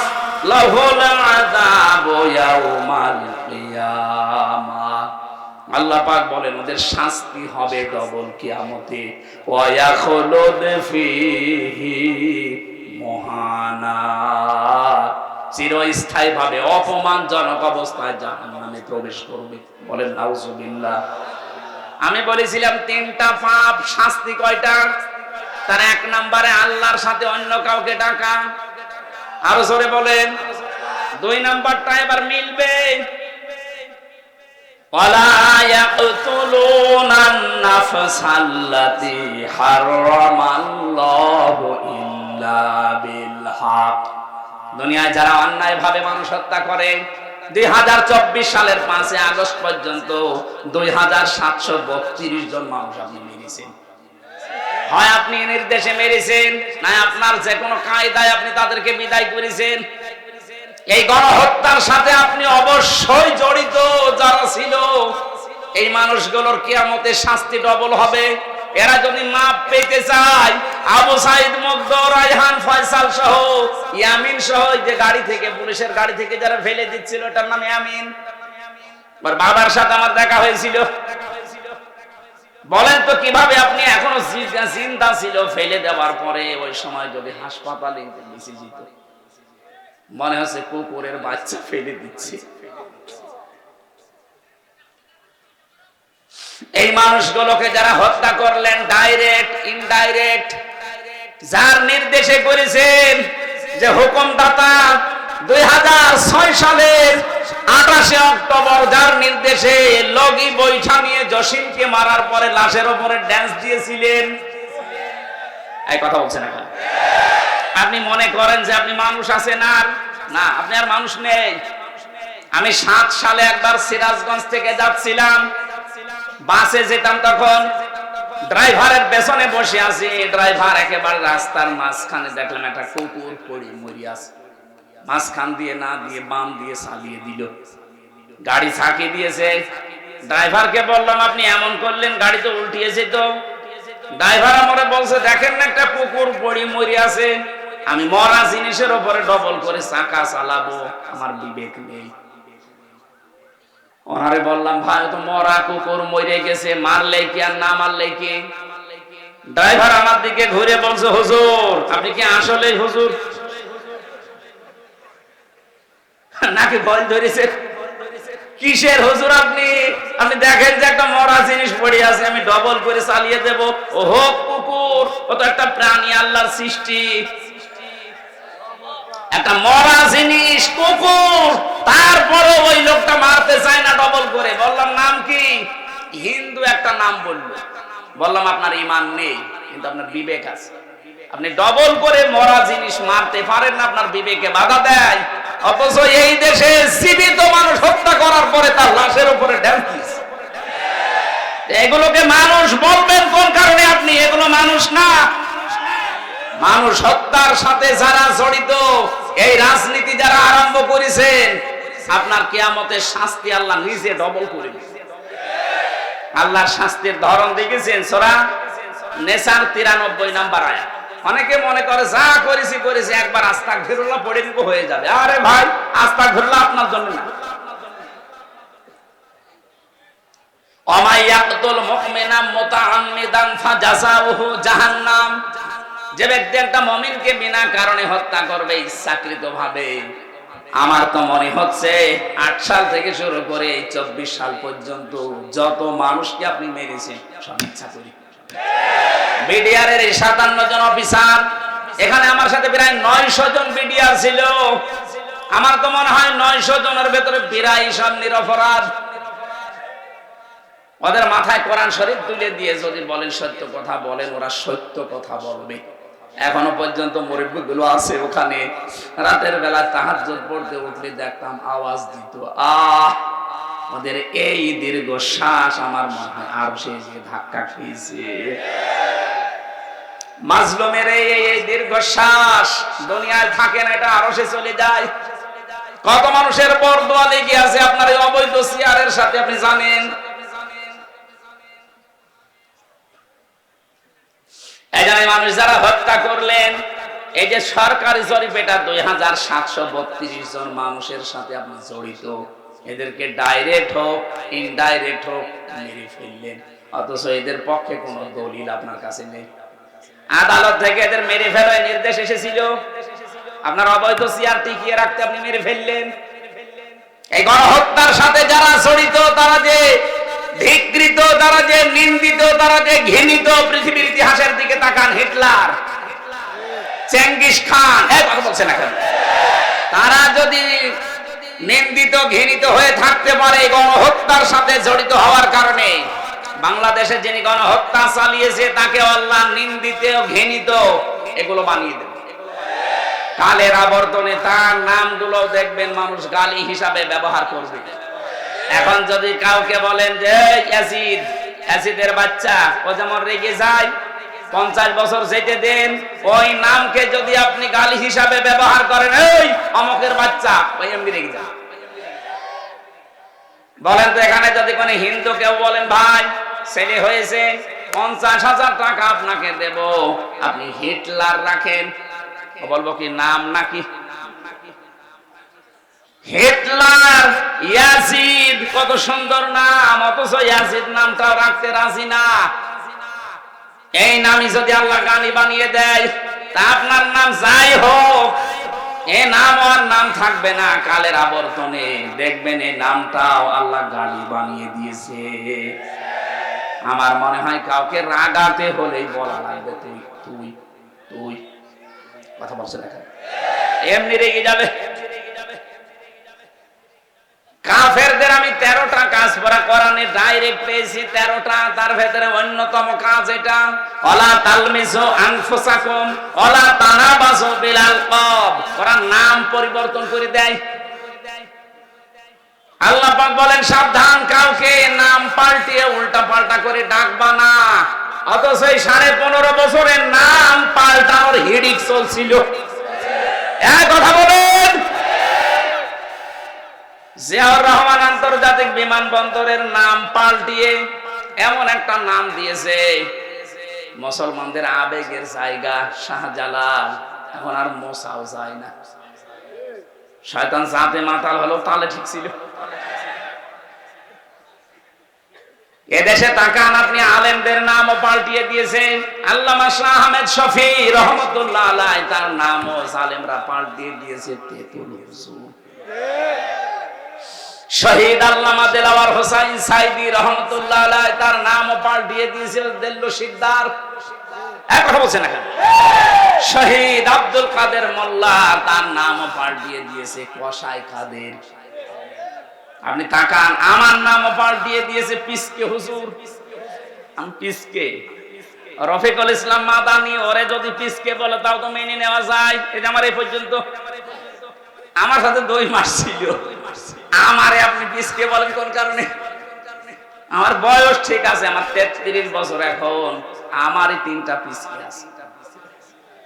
লাহুল আযাবু ইয়াউমাল কিয়ামাহ। আল্লাহ পাক বলেন ওদের শাস্তি হবে ডবল কিয়ামতে। ওয়া ইয়াখলুদ ফীহি মুহানা, চিরস্থায়ী ভাবে অপমানজনক অবস্থায় জাহান্নামে প্রবেশ করবে। বলেন নাউজুবিল্লাহ। আমি বলেছিলাম 3টা পাপ, শাস্তি কয়টা? তার 1 নম্বরে আল্লাহর সাথে অন্য কাউকে ডাকা, আরো জোরে বলেন। 2 নম্বরটা এবার মিলবে, ওয়ালা ইয়াকতুলুনান নাফসাল্লাতী হারামাল্লাহু ইল্লা বিল হক। দুনিয়ায় যারা অন্যায় ভাবে মানুষ হত্যা করে, 2024 সালের 5 আগস্ট পর্যন্ত 2732 জন মানুষ আপনি মেরেছেন। হয় আপনি নির্দেশে মেরেছেন, না আপনার যে কোনো কায়দায় আপনি তাদেরকে বিদায় করেছেন। এই গণহত্যার সাথে আপনি অবশ্যই জড়িত। যারা ছিল এই মানুষগুলোর কিয়ামতে শাস্তি ডবল হবে। এরা যদি মাপ পেতে চায়, আবু সাইদ মুগ্ধ, রায়হান, ফয়সাল সহ, ইয়ামিন সহ, যে গাড়ি থেকে, পুলিশের গাড়ি থেকে যারা ফেলে দিচ্ছিল, এটার নাম ইয়ামিন। বাবার সাথে আমার দেখা হয়েছিল। বলেন তো কিভাবে আপনি এখনো চিন্তা ছিল ফেলে দেওয়ার পরে ওই সময় যদি হাসপাতালে বেঁচে যেত, মনে হচ্ছে কুকুরের বাচ্চা ফেলে দিচ্ছে। এই মানুষগুলোকে যারা হত্যা করলেন, ডাইরেক্ট ইনডাইরেক্ট, যার নির্দেশে করেছেন, যে হুকুমদাতা 2006 সালের 28 অক্টোবর যার নির্দেশে লগি বৈঠা নিয়ে জসিমকে মারার পরে লাশের উপরে ড্যান্স দিয়েছিলেন। এই কথা বলছেন এখন। আপনি মনে করেন যে আপনি মানুষ আছেন? আর না, আপনি আর মানুষ নেই। আমি 7 সালে একবার সিরাজগঞ্জ থেকে যাচ্ছিলাম, বাসে যেতাম, তখন ড্রাইভারের পেছনে বসে আছি। ড্রাইভার একেবারে রাস্তার মাঝখানে দেখলাম একটা কুকুর পড়ে মরে আছে। মাঝখান দিয়ে না দিয়ে বাম দিয়ে চালিয়ে দিল, গাড়ি ছাকিয়ে দিয়েছে। ড্রাইভারকে বললাম আপনি এমন করলেন, গাড়ি তো উল্টিয়েছে। তো ড্রাইভার আমারে বলছে দেখেন না একটা কুকুর পড়ে মরে আছে, আমি মরা জিনিসের উপরে ডবল করে চাকা চালাবো, আমার বিবেক নেই। ওনারে বললাম ভাই তো মরা কুকুর মরে গেছে, মারলে কি আর না মারলে কি? ড্রাইভার আমার দিকে ঘুরে বলছে হুজুর আপনি কি আসলে হুজুর? নাকি ভয় ধরেছে? কিসের হুজুর আপনি? আপনি দেখেন যে একটা মরা জিনিস পড়ে আছে, আমি ডবল করে চালিয়ে দেব। ও হোক কুকুর, ও তো একটা প্রাণী, আল্লাহর সৃষ্টি। একটা মরা জিনিস কুকুর, তারপরে ওই লোকটা মারতে চায় না ডবল করে। বললাম নাম কি? হিন্দু একটা নাম বললো। বললাম আপনার ঈমান নেই, কিন্তু আপনার বিবেক আছে। আপনি ডবল করে মরা জিনিস মারতে পারেন না, আপনার বিবেকে বাধা দেয়। অথচ এই দেশে জীবিত মানুষ হত্যা করার পরে তার লাশের উপরে ড্যান্স। এগুলোকে মানুষ বলবেন কোন কারণে? আপনি এগুলো মানুষ না। মানুষ হত্যার সাথে যারা জড়িত, এই রাজনীতি যারা আরম্ভ করেছেন, আপনার কিয়ামতের শাস্তি আল্লাহ নিজে ডবল করে দিবেন। আল্লাহর শাস্তির ধরন দেখেছেন সূরা নেসার 93 নাম্বার আয়াত। অনেকে মনে করে যা করেছি করেছি, একবার আস্তাগফিরুল্লাহ পড়ে দিব হয়ে যাবে। আরে ভাই, আস্তাগফিরুল্লাহ আপনার জন্য না। অমাইয়াকতুল মুমিনা মুতাআম্মিদান ফাজাযাউহু জাহান্নাম। যে ব্যক্তি একটা মুমিনকে বিনা কারণে হত্যা করবে ইচ্ছাকৃতভাবে, আমার তো মনে হচ্ছে 8 সাল থেকে শুরু করে 24 সাল পর্যন্ত যত মানুষকে আপনি মেরেছেন সব ইচ্ছা করি। বিডিআর এর 57 জন অফিসার, এখানে আমার সাথে প্রায় 900 জন বিডিআর ছিল। আমার তো মনে হয় 900 জনের ভেতরে 82 সব নিরপরাধ। ওদের মাথায় কোরআন শরীফ তুলে দিয়ে যদি বলেন সত্য কথা বলেন, ওরা সত্য কথা বলবে। এখনো পর্যন্ত মুরব্বিগুলো আছে ওখানে, রাতের বেলা তাহাজ্জুদ পড়তে উঠলে দেখতাম আওয়াজ দিত। ওদের এই দীর্ঘ শ্বাস আমার মনে হয় আর সে যে ধাক্কা খেয়েছে। মাজলুমের এই দীর্ঘ শ্বাস দুনিয়ায় থাকে না, এটা আরো সে চলে যায়। কত মানুষের বরদোয়া লেগে আছে আপনার এই অবৈধ সিয়ারের সাথে, আপনি জানেন। এই জন্য মানুষ যারা হত্যা করলেন, এই যে সরকারি জরিপ, এটা 2732 জন মানুষের সাথে আপনি জড়িত। এদেরকে ডাইরেক্ট হোক ইনডাইরেক্ট হোক মেরে ফেললেন, অথচ এদের পক্ষে কোনো দলিল আপনার কাছে নেই। আদালত থেকে এদের মেরে ফেলার নির্দেশ এসেছিল, আপনার অবৈধ সিয়ার টিকিয়ে রাখতে আপনি মেরে ফেললেন। এই গণহত্যার সাথে যারা জড়িত, তারা যে ধিক্কৃত, তারা যে নিন্দিত, তারা যে ঘৃণিত, পৃথিবীর ইতিহাসের দিকে তাকান। হিটলার, চেঙ্গিস খান, কথা বলছে না কেন? তারা যদি নিন্দিত ঘৃণিত হয়ে থাকতে পারে গণহত্যার সাথে জড়িত হওয়ার কারণে, বাংলাদেশে যিনি গণহত্যা চালিয়েছে তাকে আল্লাহ নিন্দিত ঘৃণিত এগুলো বানিয়ে দেবে। কালের আবর্তনে তার নামগুলো দেখবেন মানুষ গালি হিসাবে ব্যবহার করবে। এখন যদি কাউকে বলেন যে অ্যাসিডের বাচ্চা, ও যেমন রেগে যায়, 50 বছর যেতে দেন, ওই নামকে যদি আপনি গালি হিসাবে ব্যবহার করেন, এই অমকের বাচ্চা, ওই এমনি রেগে যায়। বলেন তো এখানে যদি কোনো হিন্দু কেউ বলেন ভাই ছেলে হয়েছে 50,000 টাকা আপনাকে দেব, আপনি হিটলার রাখেন, বলবো কি নাম নাকি? হিটলার, ইয়াজিদ, কত সুন্দর নাম, অথচ ইয়াজিদ নামটাও রাখতে রাজি না। এই নামই যদি আল্লাহ গালি বানিয়ে দেয়, তা আপনার নাম যাই হোক, এই নাম আর নাম থাকবে না। কালের আবর্তনে দেখবেন এই নামটাও আল্লাহ গালি বানিয়ে দিয়েছে। আমার মনে হয় কাউকে রাগাতে হলেই বলা লাগবে তুই তুই তুই, কথা বলছে না, এমনি রেগে যাবে। কাফেরদের আমি 13টা কাজ পড়া কোরআনে ডাইরেক্ট পেয়েছি, 13টা। তার ভেতরে অন্যতম কাজ এটা, ওয়ালা তালমিজু আনফুসাকুম ওয়ালা তানাবাজু বিল আলকাব। কোরআন নাম পরিবর্তন করে দেয়। আল্লাহ পাক বলেন সাবধান, কাউকে নাম পাল্টিয়ে উল্টা পাল্টা করে ডাকবা না। অথচ এই 15.5 বছরের নাম পাল্টানোর হিড়িক চলছিল। এক কথা বলেন, জিয়াউর রহমান আন্তর্জাতিক বিমানবন্দরের নাম পাল্টিয়ে এমন একটা নাম দিয়েছে, মুসলমানদের আবেগের জায়গা শাহজালাল, এখন আর মোসাও যায় না। শয়তান জাতে মাতাল হলো, তাহলে ঠিক ছিল। এদেশে তাকান, আপনি আলেমদের নামও পাল্টিয়ে দিয়েছেন। আল্লামা শাহ আহমেদ শফি রহমতুল্লাহ আলাইহি, তার নামও আলেমরা পাল্টিয়ে দিয়েছে তেতুল হুজুর। শহীদ আল্লামা দেলাওয়ার হোসাইন সাইদি রহমতুল্লাহ আলাইহি তার নামও পাল্টিয়ে দিয়েছিল দেল্লো শিকদার। এক কথা বলছেন না কেন? শহীদ আব্দুল কাদের মোল্লা তার নামও পাল্টিয়ে দিয়েছে কসাই কাদের। আপনি তাকান, আমার নামও পাল্টিয়ে দিয়েছে পিসকে হুজুর। আমি পিসকে, রফিকুল ইসলাম মাদানি, ওরে যদি পিসকে বলে তাও তো মেনে নেওয়া যায়। এই যে আমার এই পর্যন্ত আমার সাথে 2 মাস ছিল, আমারে আপনি পিসকে বলেন কোন কারণে? আমার বয়স ঠিক আছে, আমার 33 বছর এখন, আমারই 3টা পিসকে আছে,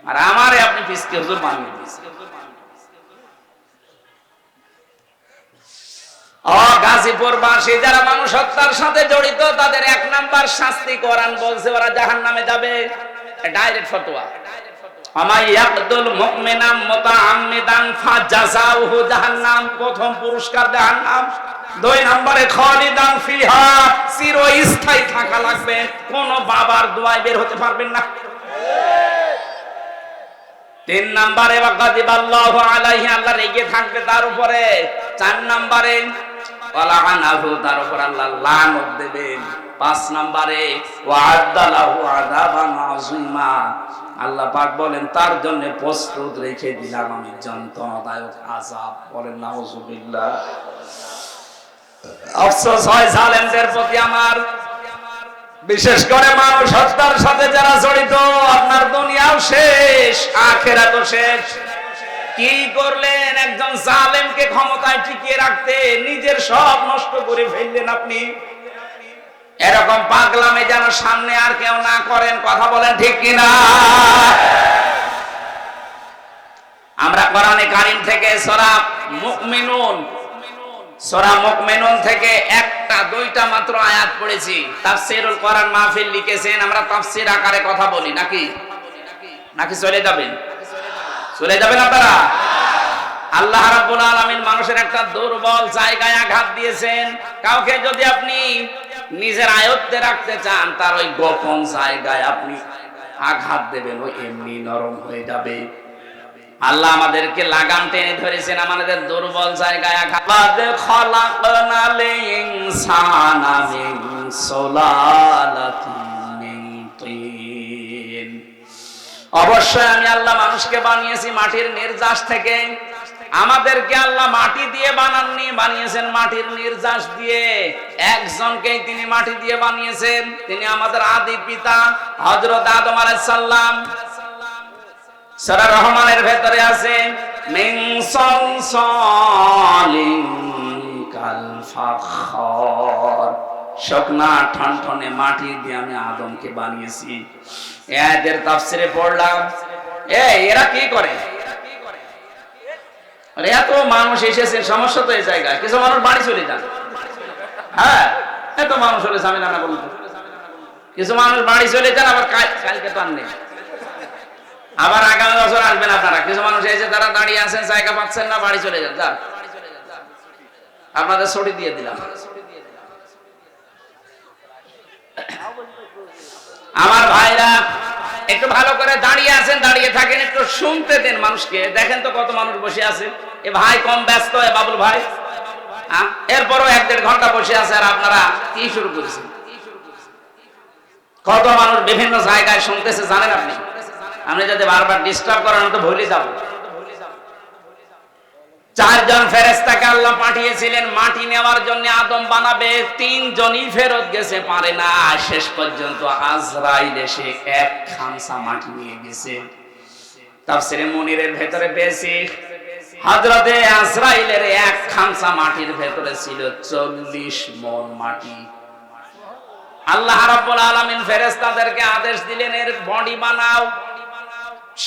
আর আমারে আপনি পিসকে হুজুর বানিয়ে দিয়েছেন। গাজীপুরবাসী যারা মানুষ হত্যার সাথে জড়িত তাদের 1 নাম্বার শাস্তি কোরআন বলছে ওরা জাহান্নামে যাবে, ডাইরেক্ট ফতোয়া। আমায় ইয়াকদুল মুমিনাম মুতাআম্মিদান ফাজাযাউহু জাহান্নাম, প্রথম পুরস্কার জাহান্নাম। 2 নম্বরে খালিদান ফিহা, চিরস্থায়ী থাকা লাগবে, কোন বাবার দোয়ায় বের হতে পারবেন না। 3 নম্বরে ওয়াগাদিবাল্লাহু আলাইহি, আল্লাহ রেগে থাকবে তার উপরে। 4 নম্বরে ওয়ালাআনাহু, তার উপর আল্লাহ লানত দেবেন। 5 নম্বরে ওয়া'আদালাহু আযাবান আযীমা, আল্লাহ পাক বলেন তার জন্য প্রস্তুত রেখে দিলাম আমি যন্ত্রণাদায়ক আযাব। বলেন নাউযুবিল্লাহ। আফসোস হয় জালেমদের প্রতি আমার, বিশেষ করে মানুষ হত্যার সাথে যারা জড়িত। আপনার দুনিয়াও শেষ, আখিরাতও শেষ। কি করলেন? একজন জালেমকে ক্ষমতায় টিকিয়ে রাখতে নিজের সব নষ্ট করে ফেললেন আপনি। এরকম পাগলামে যেন সামনে আর কেউ না করেন, কথা বলেন ঠিক কিনা? আমরা কোরআনে কারীম থেকে সূরা মুমিনুন থেকে 1টা 2টা মাত্র আয়াত পড়েছি। তাফসীরুল কোরআন মাহফিল লিখেছেন, আমরা তাফসীর আকারে কথা বলি নাকি চলে যাবেন আপনারা? আল্লাহ রাব্বুল আলামিন মানুষের একটা দুর্বল জায়গায় আঘাত দিয়েছেন। কাউকে যদি আপনি নিজের আয়ত্তে রাখতে চান, তার ওই গোপন জায়গায় আপনি আঘাত দেবেন, ওই এমনি নরম হয়ে যাবে। আল্লাহ আমাদেরকে লাগাম টেনে ধরেছেন আমাদের দুর্বল জায়গায় আঘাত। খালাকনাল ইনসানা মিন সুলালাতিন মিন তিন, অবশ্যই আমি আল্লাহ মানুষকে বানিয়েছি মাটির নির্যাস থেকে। আমাদেরকে আল্লাহ মাটি দিয়ে বানাননি, বানিয়েছেন মাটির নির্যাস দিয়ে। একজনকেই তিনি মাটি দিয়ে বানিয়েছেন, তিনি আমাদের আদি পিতা হযরত আদম আলাইহিস সালাম। সূরা রহমানের ভেতরে আছে মিন সালসালিন কাল ফাখর, শুকনা ঠনঠনে মাটি দিয়ে আমি আদমকে বানিয়েছি। এদের তাফসিরে পড়লাম, এরা কি করে? এত মানুষ এসেছে, সমস্যা তো এই জায়গায়। কিছু মানুষ বাড়ি চলে যান, হ্যাঁ এত মানুষ হলে ঝামেলা না বলতো। কিছু মানুষ বাড়ি চলে যান, আবার কালকে তো আর নেই, আবার আগামী বছর আসবেন আপনারা। কিছু মানুষ এসে তারা দাঁড়িয়ে আছেন, জায়গা পাচ্ছেন না, বাড়ি চলে যান। যান, আপনাদের ছুটি দিয়ে দিলাম। আমার ভাইরা একটু ভালো করে দাঁড়িয়ে আছেন, দাঁড়িয়ে থাকেন, একটু শুনতে দেন মানুষকে। দেখেন তো কত মানুষ বসে আছে। এ ভাই কম ব্যস্ত, এ বাবুল ভাই এরপরও 1-1.5 ঘন্টা বসে আছে, আর আপনারা কি শুরু করেছেন? কত মানুষ বিভিন্ন জায়গায় শুনতেছে জানেন আপনি? আপনি যদি বারবার ডিস্টার্ব করেন তো ভুলে যাব। 4 জন ফেরেশতাকে আল্লাহ পাঠিয়েছিলেন মাটি নেওয়ার জন্য, আদম বানাবে। 3 জনই ফেরত গেছে, পারে না। শেষ পর্যন্ত আজরাইল এসে 1 খামসা মাটি নিয়ে গেছে। তাফসীরে মুনিরের ভেতরে পেয়েছি হযরতে আজরাইলের 1 খামসা মাটির ভেতরে ছিল 40 মণ মাটি। আল্লাহ রাব্বুল আলামিন ফেরেশতাদেরকে আদেশ দিলেন, এর বডি বানাও।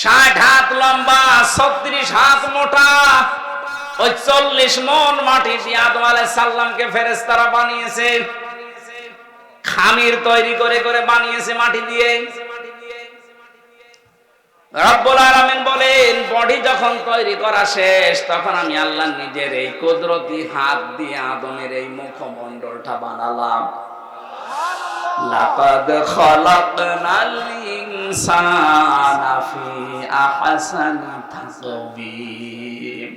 60 হাত লম্বা, 36 হাত মোটা। ওই 40 মণ মাটি দিয়ে আদম আলাইহিস সালামকে ফেরেশতারা বানিয়েছে। খামির তৈরি করে করে বানিয়েছে মাটি দিয়ে। রব্বুল আলামিন বলেন, বডি যখন তৈরি করা শেষ, তখন আমি আল্লাহ নিজের এই কুদরতি হাত দিয়ে আদমের এই মুখমণ্ডলটা বানালাম। লাকাদ খালাকনাল ইনসানা ফি আহসানি তাকবীম।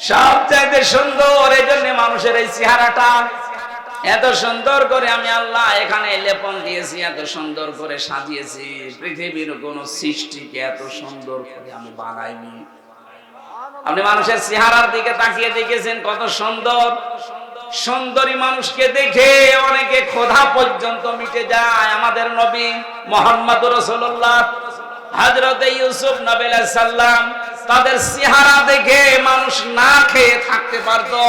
সবচাইতে সুন্দর। এই জন্য মানুষের এই চেহারাটা এত সুন্দর করে আমি আল্লাহ এখানে লেপন দিয়েছি, এত সুন্দর করে সাজিয়েছি। পৃথিবীর কোন সৃষ্টিকে এত সুন্দর করে আমি বানাইনি। আপনি মানুষের চেহারার দিকে তাকিয়ে দেখেছেন কত সুন্দর? সুন্দরী মানুষকে দেখে অনেকে ক্ষুধা পর্যন্ত মিটে যায়। আমাদের নবী মুহাম্মদুর রাসূলুল্লাহ হযরত ইউসুফ নবী আলাইহিস সালাম, তাদের চেহারা দেখে মানুষ না খেয়ে থাকতে পারতো,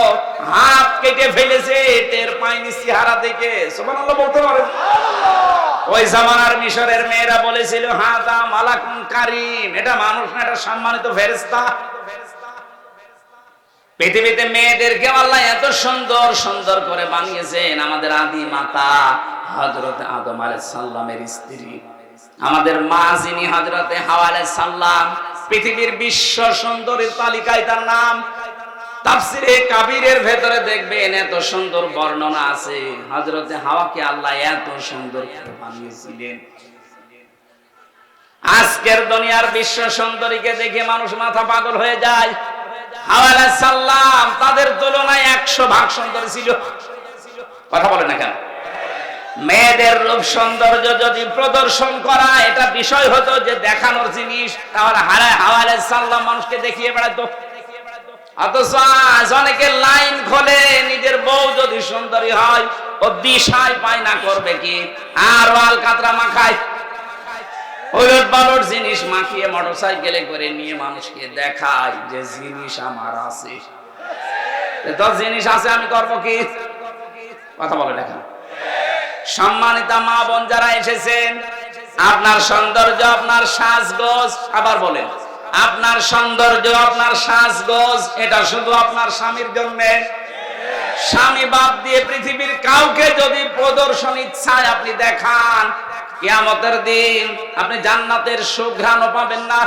হাত কেটে ফেলেছে টের পায়নি চেহারা দেখে। সুবহানাল্লাহ বলতে পারেন? ওই জামানার মিশরের মেয়েরা বলেছিল হাদা মালাকুন কারীম, এটা মানুষ না, এটা সম্মানিত ফেরেশতা। পৃথিবীতে মেয়েদেরকে আল্লাহ এত সুন্দর সুন্দর করে বানিয়েছেন। আমাদের আদি মাতা হযরত আদম আলাইহিস সালামের স্ত্রী, আমাদের মা যিনি হযরতে হাওয়া আলাইহিস সালাম, পৃথিবীর বিশ্ব সুন্দরীর তালিকায় তার নাম। তাফসিরে কাবীরের ভেতরে দেখবেন এত সুন্দর বর্ণনা আছে, হযরতে হাওয়াকে আল্লাহ এত সুন্দর করে বানিয়েছিলেন। আজকের দুনিয়ার বিশ্ব সুন্দরীকে দেখে মানুষ মাথা পাগল হয়ে যায়। হাওয়া আলাইহিস সালাম তাদের তুলনায় 100 ভাগ সুন্দর ছিল। কথা বলে না কেন? মেয়েদের রূপ সৌন্দর্য যদি প্রদর্শন করা এটা বিষয় হতো যে দেখানোর জিনিস, তাহলে হাওয়া আলাইহিস সালাম মানুষকে দেখিয়ে বেড়াতো। অথচ আজ অনেকে লাইন খোলে, নিজের বউ যদি সুন্দরী হয় ও দিশায় পায় না করবে কি, আর ওয়াল কাতরা মাখায়, ওলট পালট জিনিস মাখিয়ে মোটরসাইকেলে করে নিয়ে মানুষকে দেখায় যে জিনিস আমার আছে। তো জিনিস আছে, আমি করবো কি? কথা বলে দেখা। সম্মানিতা মা বোন যারা এসেছেন, আপনার সৌন্দর্য, আপনার সাজগোজ, আবার বলেন আপনার সৌন্দর্য, আপনার সাজগোজ এটা শুধু আপনার স্বামীর জন্য। স্বামী বাদ দিয়ে পৃথিবীর কাউকে যদি প্রদর্শন ইচ্ছায় আপনি দেখান, কিয়ামতের দিন আপনি জান্নাতের সুঘ্রাণও পাবেন না।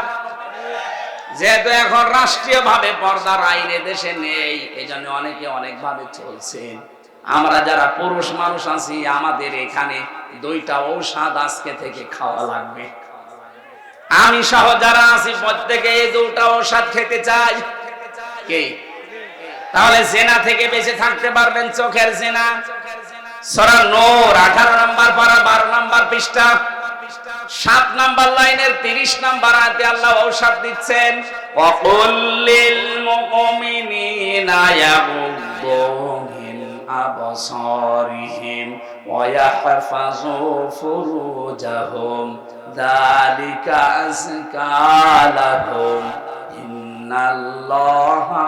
যেহেতু এখন রাষ্ট্রীয় ভাবে পর্দার আইন দেশে নেই, এই জন্য অনেকে অনেক ভাবে চলছে। আমরা যারা পুরুষ মানুষ আছি, আমাদের এখানে 2টা ঔষধ আজকে থেকে খাওয়া লাগবে। আমি সহ যারা আছি প্রত্যেকে এই 2টা ঔষধ খেতে চাই। কে? তাহলে জেনা থেকে বেঁচে থাকতে পারবেন। চোখের জেনা, সূরা নূর 18 নম্বর পারা 12 নম্বর পৃষ্ঠা 7 নম্বর লাইনের 30 নম্বর আয়াতে আল্লাহ ঔষধ দিচ্ছেন, ওয়াকুল লিল মুমিনিনা ইয়াগুদ্দু মিন আবসারিহিম ওয়া ইয়াহফাযু ফুরুজাহুম যালিকা আযকা লাহুম ইন্নাল্লাহা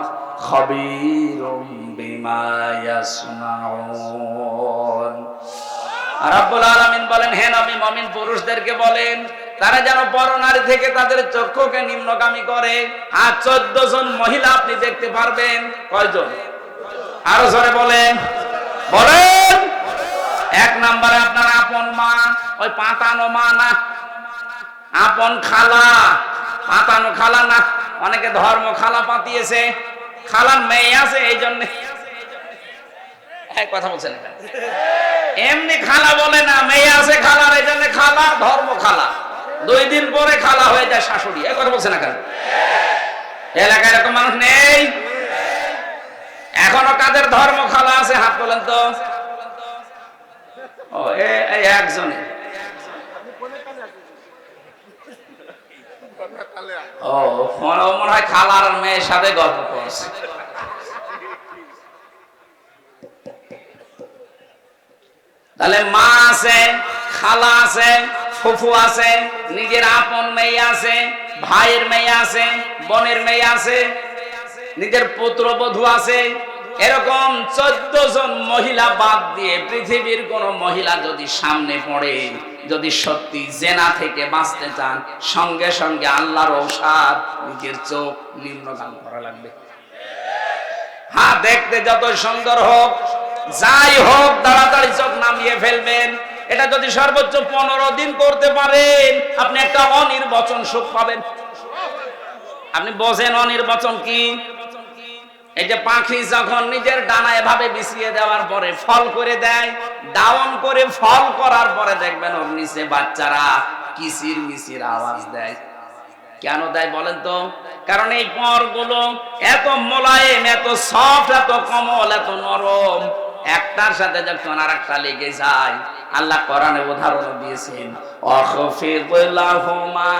খাবীরুম বিমা ইয়াসনাউন। রাব্বুল আলামিন বলেন, হে নবী মুমিন পুরুষদেরকে বলেন তারা যেন পরনারী থেকে তাদের চক্ষুকে নিম্নগামী করে। আর 14 জন মহিলা আপনি দেখতে পারবেন। কয়জন? আরো জোরে বলেন, বলেন। 1 নম্বরে আপনার আপন মা, ওই পাতানো মা না, আপন খালা, পাতানো খালা না। অনেকে ধর্ম খালা পাতিয়েছে, খালার মেয়ে আছে এই জন্য। কথা বলছেন না, এমনি খালা বলে না, মেয়ে আছে খালার এই জন্য খালা, ধর্ম খালা। 2 দিন পরে খালা হয়ে যায় শাশুড়ি। এই কথা বলছে না কেন? এলাকায় এরকম মানুষ নেই? এখনো কাদের ধর্ম খালা আছে হাত তোলেন তো। ও এই একজনে। ও মনে হয় খালার মেয়ের সাথে গল্প করছে। তাহলে মা আছে, খালা আছে, ফুফু আছে, নিজের আপন মেয়ে আছে, ভাইয়ের মেয়ে আছে, বোনের মেয়ে আছে, নিজের পুত্রবধূ আছে। এরকম 14 জন মহিলা বাদ দিয়ে পৃথিবীর কোন মহিলা যদি সামনে পড়ে, যদি সত্যি জেনা থেকে বাঁচতে চান, সঙ্গে সঙ্গে আল্লাহর ঔষধ নিজের চোখ নিম্নগামী করা লাগবে। হ্যাঁ, দেখতে যত সুন্দর হোক, যাই হোক, তাড়াতাড়ি চোখ নামিয়ে ফেলবেন। এটা যদি সর্বোচ্চ 15 দিন করতে পারেন, আপনি একটা অনির্বচন সুখ পাবেন। আপনি বোঝেন অনির্বচন কি? এই যে পাখি যখন নিজের ডানা এভাবে বিছিয়ে দেওয়ার পরে ফল করে দেয়, ডাউন করে ফল করার পরে দেখবেন ওর নিচে বাচ্চারা কিচির মিচির আওয়াজ দেয়। কেন দেয় বলেন তো? কারণ এই পরগুলো এত মোলায়েম, এত সফট, এত কোমল, এত নরম, একটার সাথে যখন আরেকটা লেগে যায়, আল্লাহ কোরআনে উদাহরণ দিয়েছেন, অখফিদ লাহুমা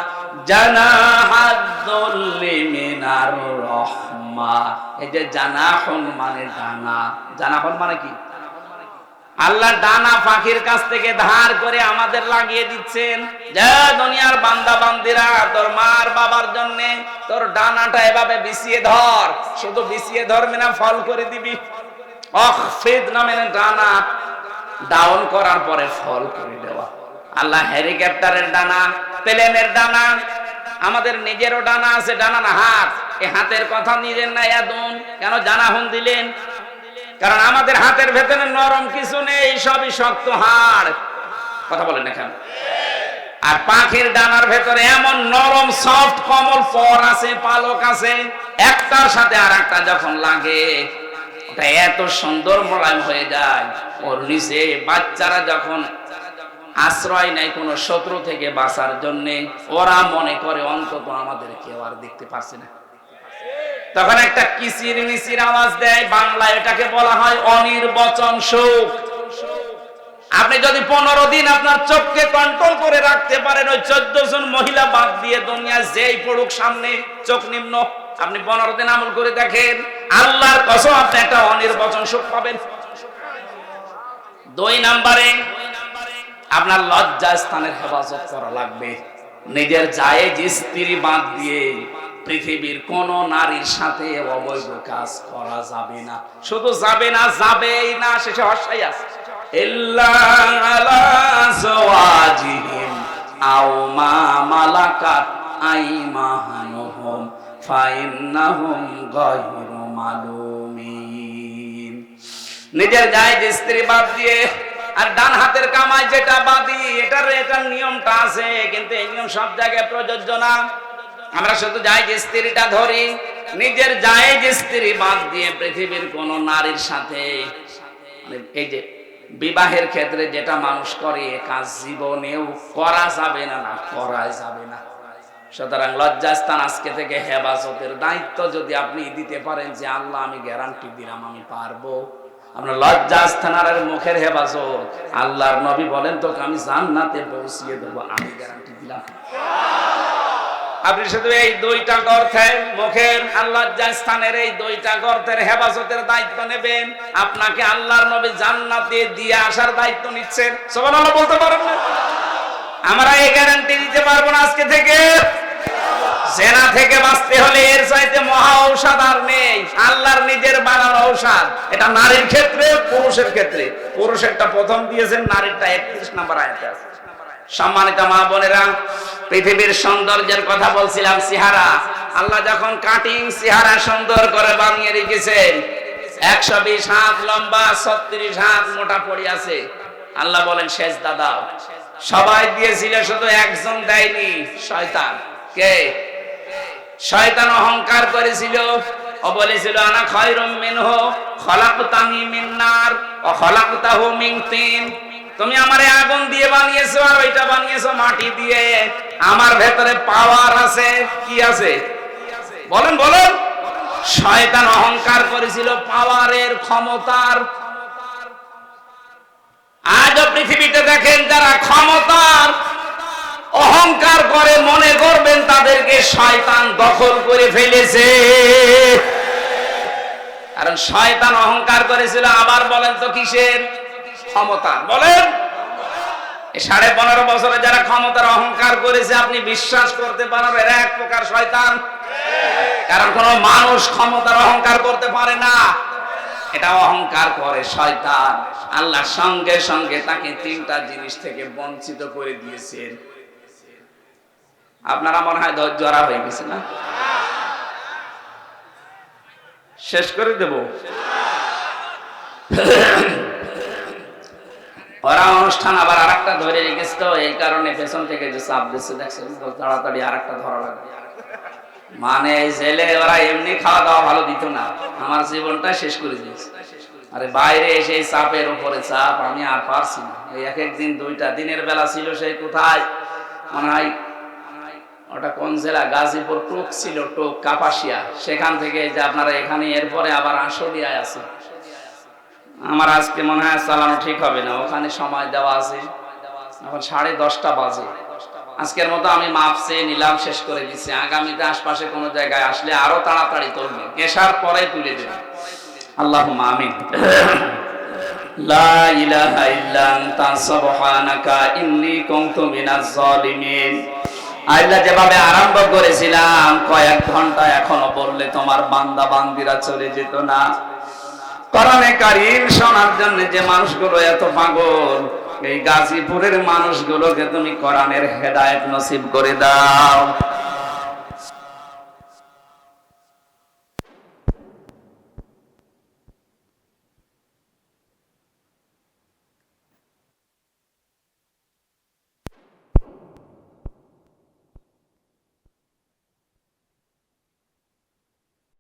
জানাহাদ-দুল্লি মিনার রাহমা। এই যে জানাহুন মানে ডানা, জানাহুন মানে কি? আল্লাহ ডানা পাখির কাছ থেকে ধার করে আমাদের লাগিয়ে দিচ্ছেন, যে দুনিয়ার বান্দা বান্দিরা, তোর মার বাবার জন্য তোর ডানাটা এভাবে বিছিয়ে ধর। শুধু বিছিয়ে ধরবি না, ফল করে দিবি। অখফিদ না মানে ডানা ডাউন করার পরে ফল করে দেওয়া। আল্লাহ হেলিকপ্টারের ডানা, প্লেনের ডানা, আমাদের নিজেরও ডানা আছে, ডানা না হাত। এই হাতের কথা নিজের না ইয়াদুন, কেন জানাহুন দিলেন? কারণ আমাদের হাতের ভেতরে নরম কিছু নেই, সবই শক্ত হাড়। কথা বলেন না কেন? আর পাখির ডানার ভেতরে এমন নরম সফট কোমল পর আছে, পালক আছে, একটার সাথে আর একটা যখন লাগে ওটা এত সুন্দর মোলায়েম হয়ে যায়। ওর নিচে বাচ্চারা যখন আশ্রয় নেয় কোন শত্রু থেকে বাঁচার জন্য, ওরা মনে করে অন্তত আমাদের কেউ আর দেখতে পারছে না, তখন একটা কিচির মিচির আওয়াজ দেয়। বাংলায় এটাকে বলা হয় অনির্বচন সুখ। আপনি যদি 15 দিন আপনার চোখকে কন্ট্রোল করে রাখতে পারেন, ওই 14 জন মহিলা বাদ দিয়ে দুনিয়া যেই পড়ুক সামনে, চোখ নিম্ন, আপনি 15 দিন আমল করে দেখেন, আল্লাহর কসম আপনি একটা অনির্বচন সুখ পাবেন। 2 নম্বরে আপনার লজ্জা স্থানের হেফাজত করা লাগবে। নিজের জায়েজ স্ত্রী বাদ দিয়ে পৃথিবীর কোন নারীর সাথে অবৈধ কাজ করা যাবে না। শুধু যাবে না, যাবেই না, শেষে হর্ষাই আছে, ইল্লা আলা যাওয়াজিহিম আও মা মালাকাত আইমানুহুম ফাইন্নাহুম গায়রু মালুমিন। নিজের জায়েজ স্ত্রী বাদ দিয়ে আর ডান হাতের কামাই যেটা বাদি, এটার নিয়মটা আছে, কিন্তু এই নিয়ম সব জায়গায় প্রযোজ্য না। আমরা শুধু জায়েজ স্ত্রীটা ধরি, নিজের জায়েজ স্ত্রী বাদ দিয়ে পৃথিবীর কোন নারীর সাথে, এই যে বিবাহের ক্ষেত্রে যেটা মানুষ করে, এ কাজ জীবনেও করা যাবে না, না করা যাবে না। সুতরাং লজ্জাস্থান আজকে থেকে হেফাজতের দায়িত্ব যদি আপনি দিতে পারেন, যে আল্লাহ আমি গ্যারান্টি দিলাম আমি পারবো, আপনার লজ্জাস্থানের মুখের হেফাজত, আল্লাহর নবী বলেন তোকে আমি জান্নাতে পৌঁছিয়ে দেবো, আমি গ্যারান্টি দিলাম। আপনি শুধু এই 2টা গর্তের মুখের আর লজ্জাস্থানের এই 2টা গর্তের হেফাজতের দায়িত্ব নেবেন, আপনাকে আল্লাহর নবী জান্নাতে দিয়ে আসার দায়িত্ব নিচ্ছেন। সুবহানাল্লাহ বলতে পারেন না? আমরা এই গ্যারান্টি দিতে পারবো না আজকে থেকে। জেনা থেকে বাঁচতে হলে এর চাইতে মহা ঔষধ আর নেই, আল্লাহর নিজের বানানো ঔষধ। এটা নারীর ক্ষেত্রে, পুরুষের ক্ষেত্রে। পুরুষেরটা প্রথম দিয়েছেন, নারীরটা 31 নম্বর আয়াতে আছে। সম্মানিত মা বোনেরা, পৃথিবীর সৌন্দর্যের কথা বলছিলাম, চেহারা। আল্লাহ যখন কাটিং চেহারা সুন্দর করে বানিয়ে রেখেছেন, 120 হাত লম্বা, 36 হাত মোটা পড়ে আছে। আল্লাহ বলেন সেজদা দাও। সবাই দিয়েছিল, শুধু একজন দেয়নি, শয়তান। কে? শয়তান অহংকার করেছিল, ও বলেছিল আনা খায়রুম মিনহু খলাকতানি মিন নার ওয়া খলাকতাহু মিন তিন। তুমি আমারে আগুন দিয়ে বানিয়েছো আর ওইটা বানিয়েছো মাটি দিয়ে। আমার ভেতরে পাওয়ার আছে। কি আছে বলেন বলেন? শয়তান অহংকার করেছিল পাওয়ারের, ক্ষমতার। আজও পৃথিবীতে দেখেন যারা ক্ষমতার অহংকার করে, মনে করবেন তাদেরকে শয়তান দখল করে ফেলেছে। কারণ শয়তান অহংকার করেছিল, আবার বলেন তো কিসের? ক্ষমতা। বলেন 15.5 বছরে যারা ক্ষমতার অহংকার করেছে, আপনি বিশ্বাস করতে পারেন এরা এক প্রকার শয়তান। কারণ কোন মানুষ ক্ষমতার অহংকার করতে পারে না, এটা অহংকার করে শয়তান। আল্লাহ সঙ্গে সঙ্গে তাকে 3টা জিনিস থেকে বঞ্চিত করে দিয়েছেন। আপনারা মনে হয় ধৈর্য হারা হয়ে গেছে না? শেষ করে দেব। ওরা অনুষ্ঠান আবার আরেকটা ধরে রেখেছে, তো এই কারণে পেছন থেকে যে চাপ দিচ্ছে দেখছেন, তাড়াতাড়ি আরেকটা ধরা লাগবে। মানে জেলে ওরা এমনি খাওয়া দাওয়া ভালো দিত না, আমার জীবনটা শেষ করে দিয়েছে। আরে বাইরে এসে চাপের উপরে চাপ, আমি আর পারছি না। এই এক এক দিন 2টা, দিনের বেলা ছিল সেই কোথায় মনে হয় ওটা কোন জেলা? গাজীপুর টোক ছিল, টোক কাপাসিয়া। সেখান থেকে যে আপনারা এখানে, এরপরে আবার আশুলিয়ায় আছে। আমার আজকে মনে হয় চালানো ঠিক হবে না, ওখানে সময় দেওয়া আছে, এখন 10:30 বাজে। আজকের মতো আমি মাপ চেয়ে নিলাম, শেষ করে দিচ্ছি। আগামীতে আশপাশে কোনো জায়গায় আসলে আরো তাড়াতাড়ি তুলবে, এশার পরে তুলে দেবে। আল্লাহুম্মা আমিন। লা ইলাহা ইল্লা আনতা সুবহানাকা ইন্নী কুনতু মিনাজ জালিমিন। আল্লাহ যেভাবে আরম্ভ করেছিলাম, কয়েক ঘন্টা এখনো বললে তোমার বান্দা বান্দিরা চলে যেত না। কোরআনে কারীম শোনার জন্য যে মানুষগুলো এত পাগল, এই গাজীপুরের মানুষগুলোকে তুমি কোরআনের হেদায়েত নসিব করে দাও।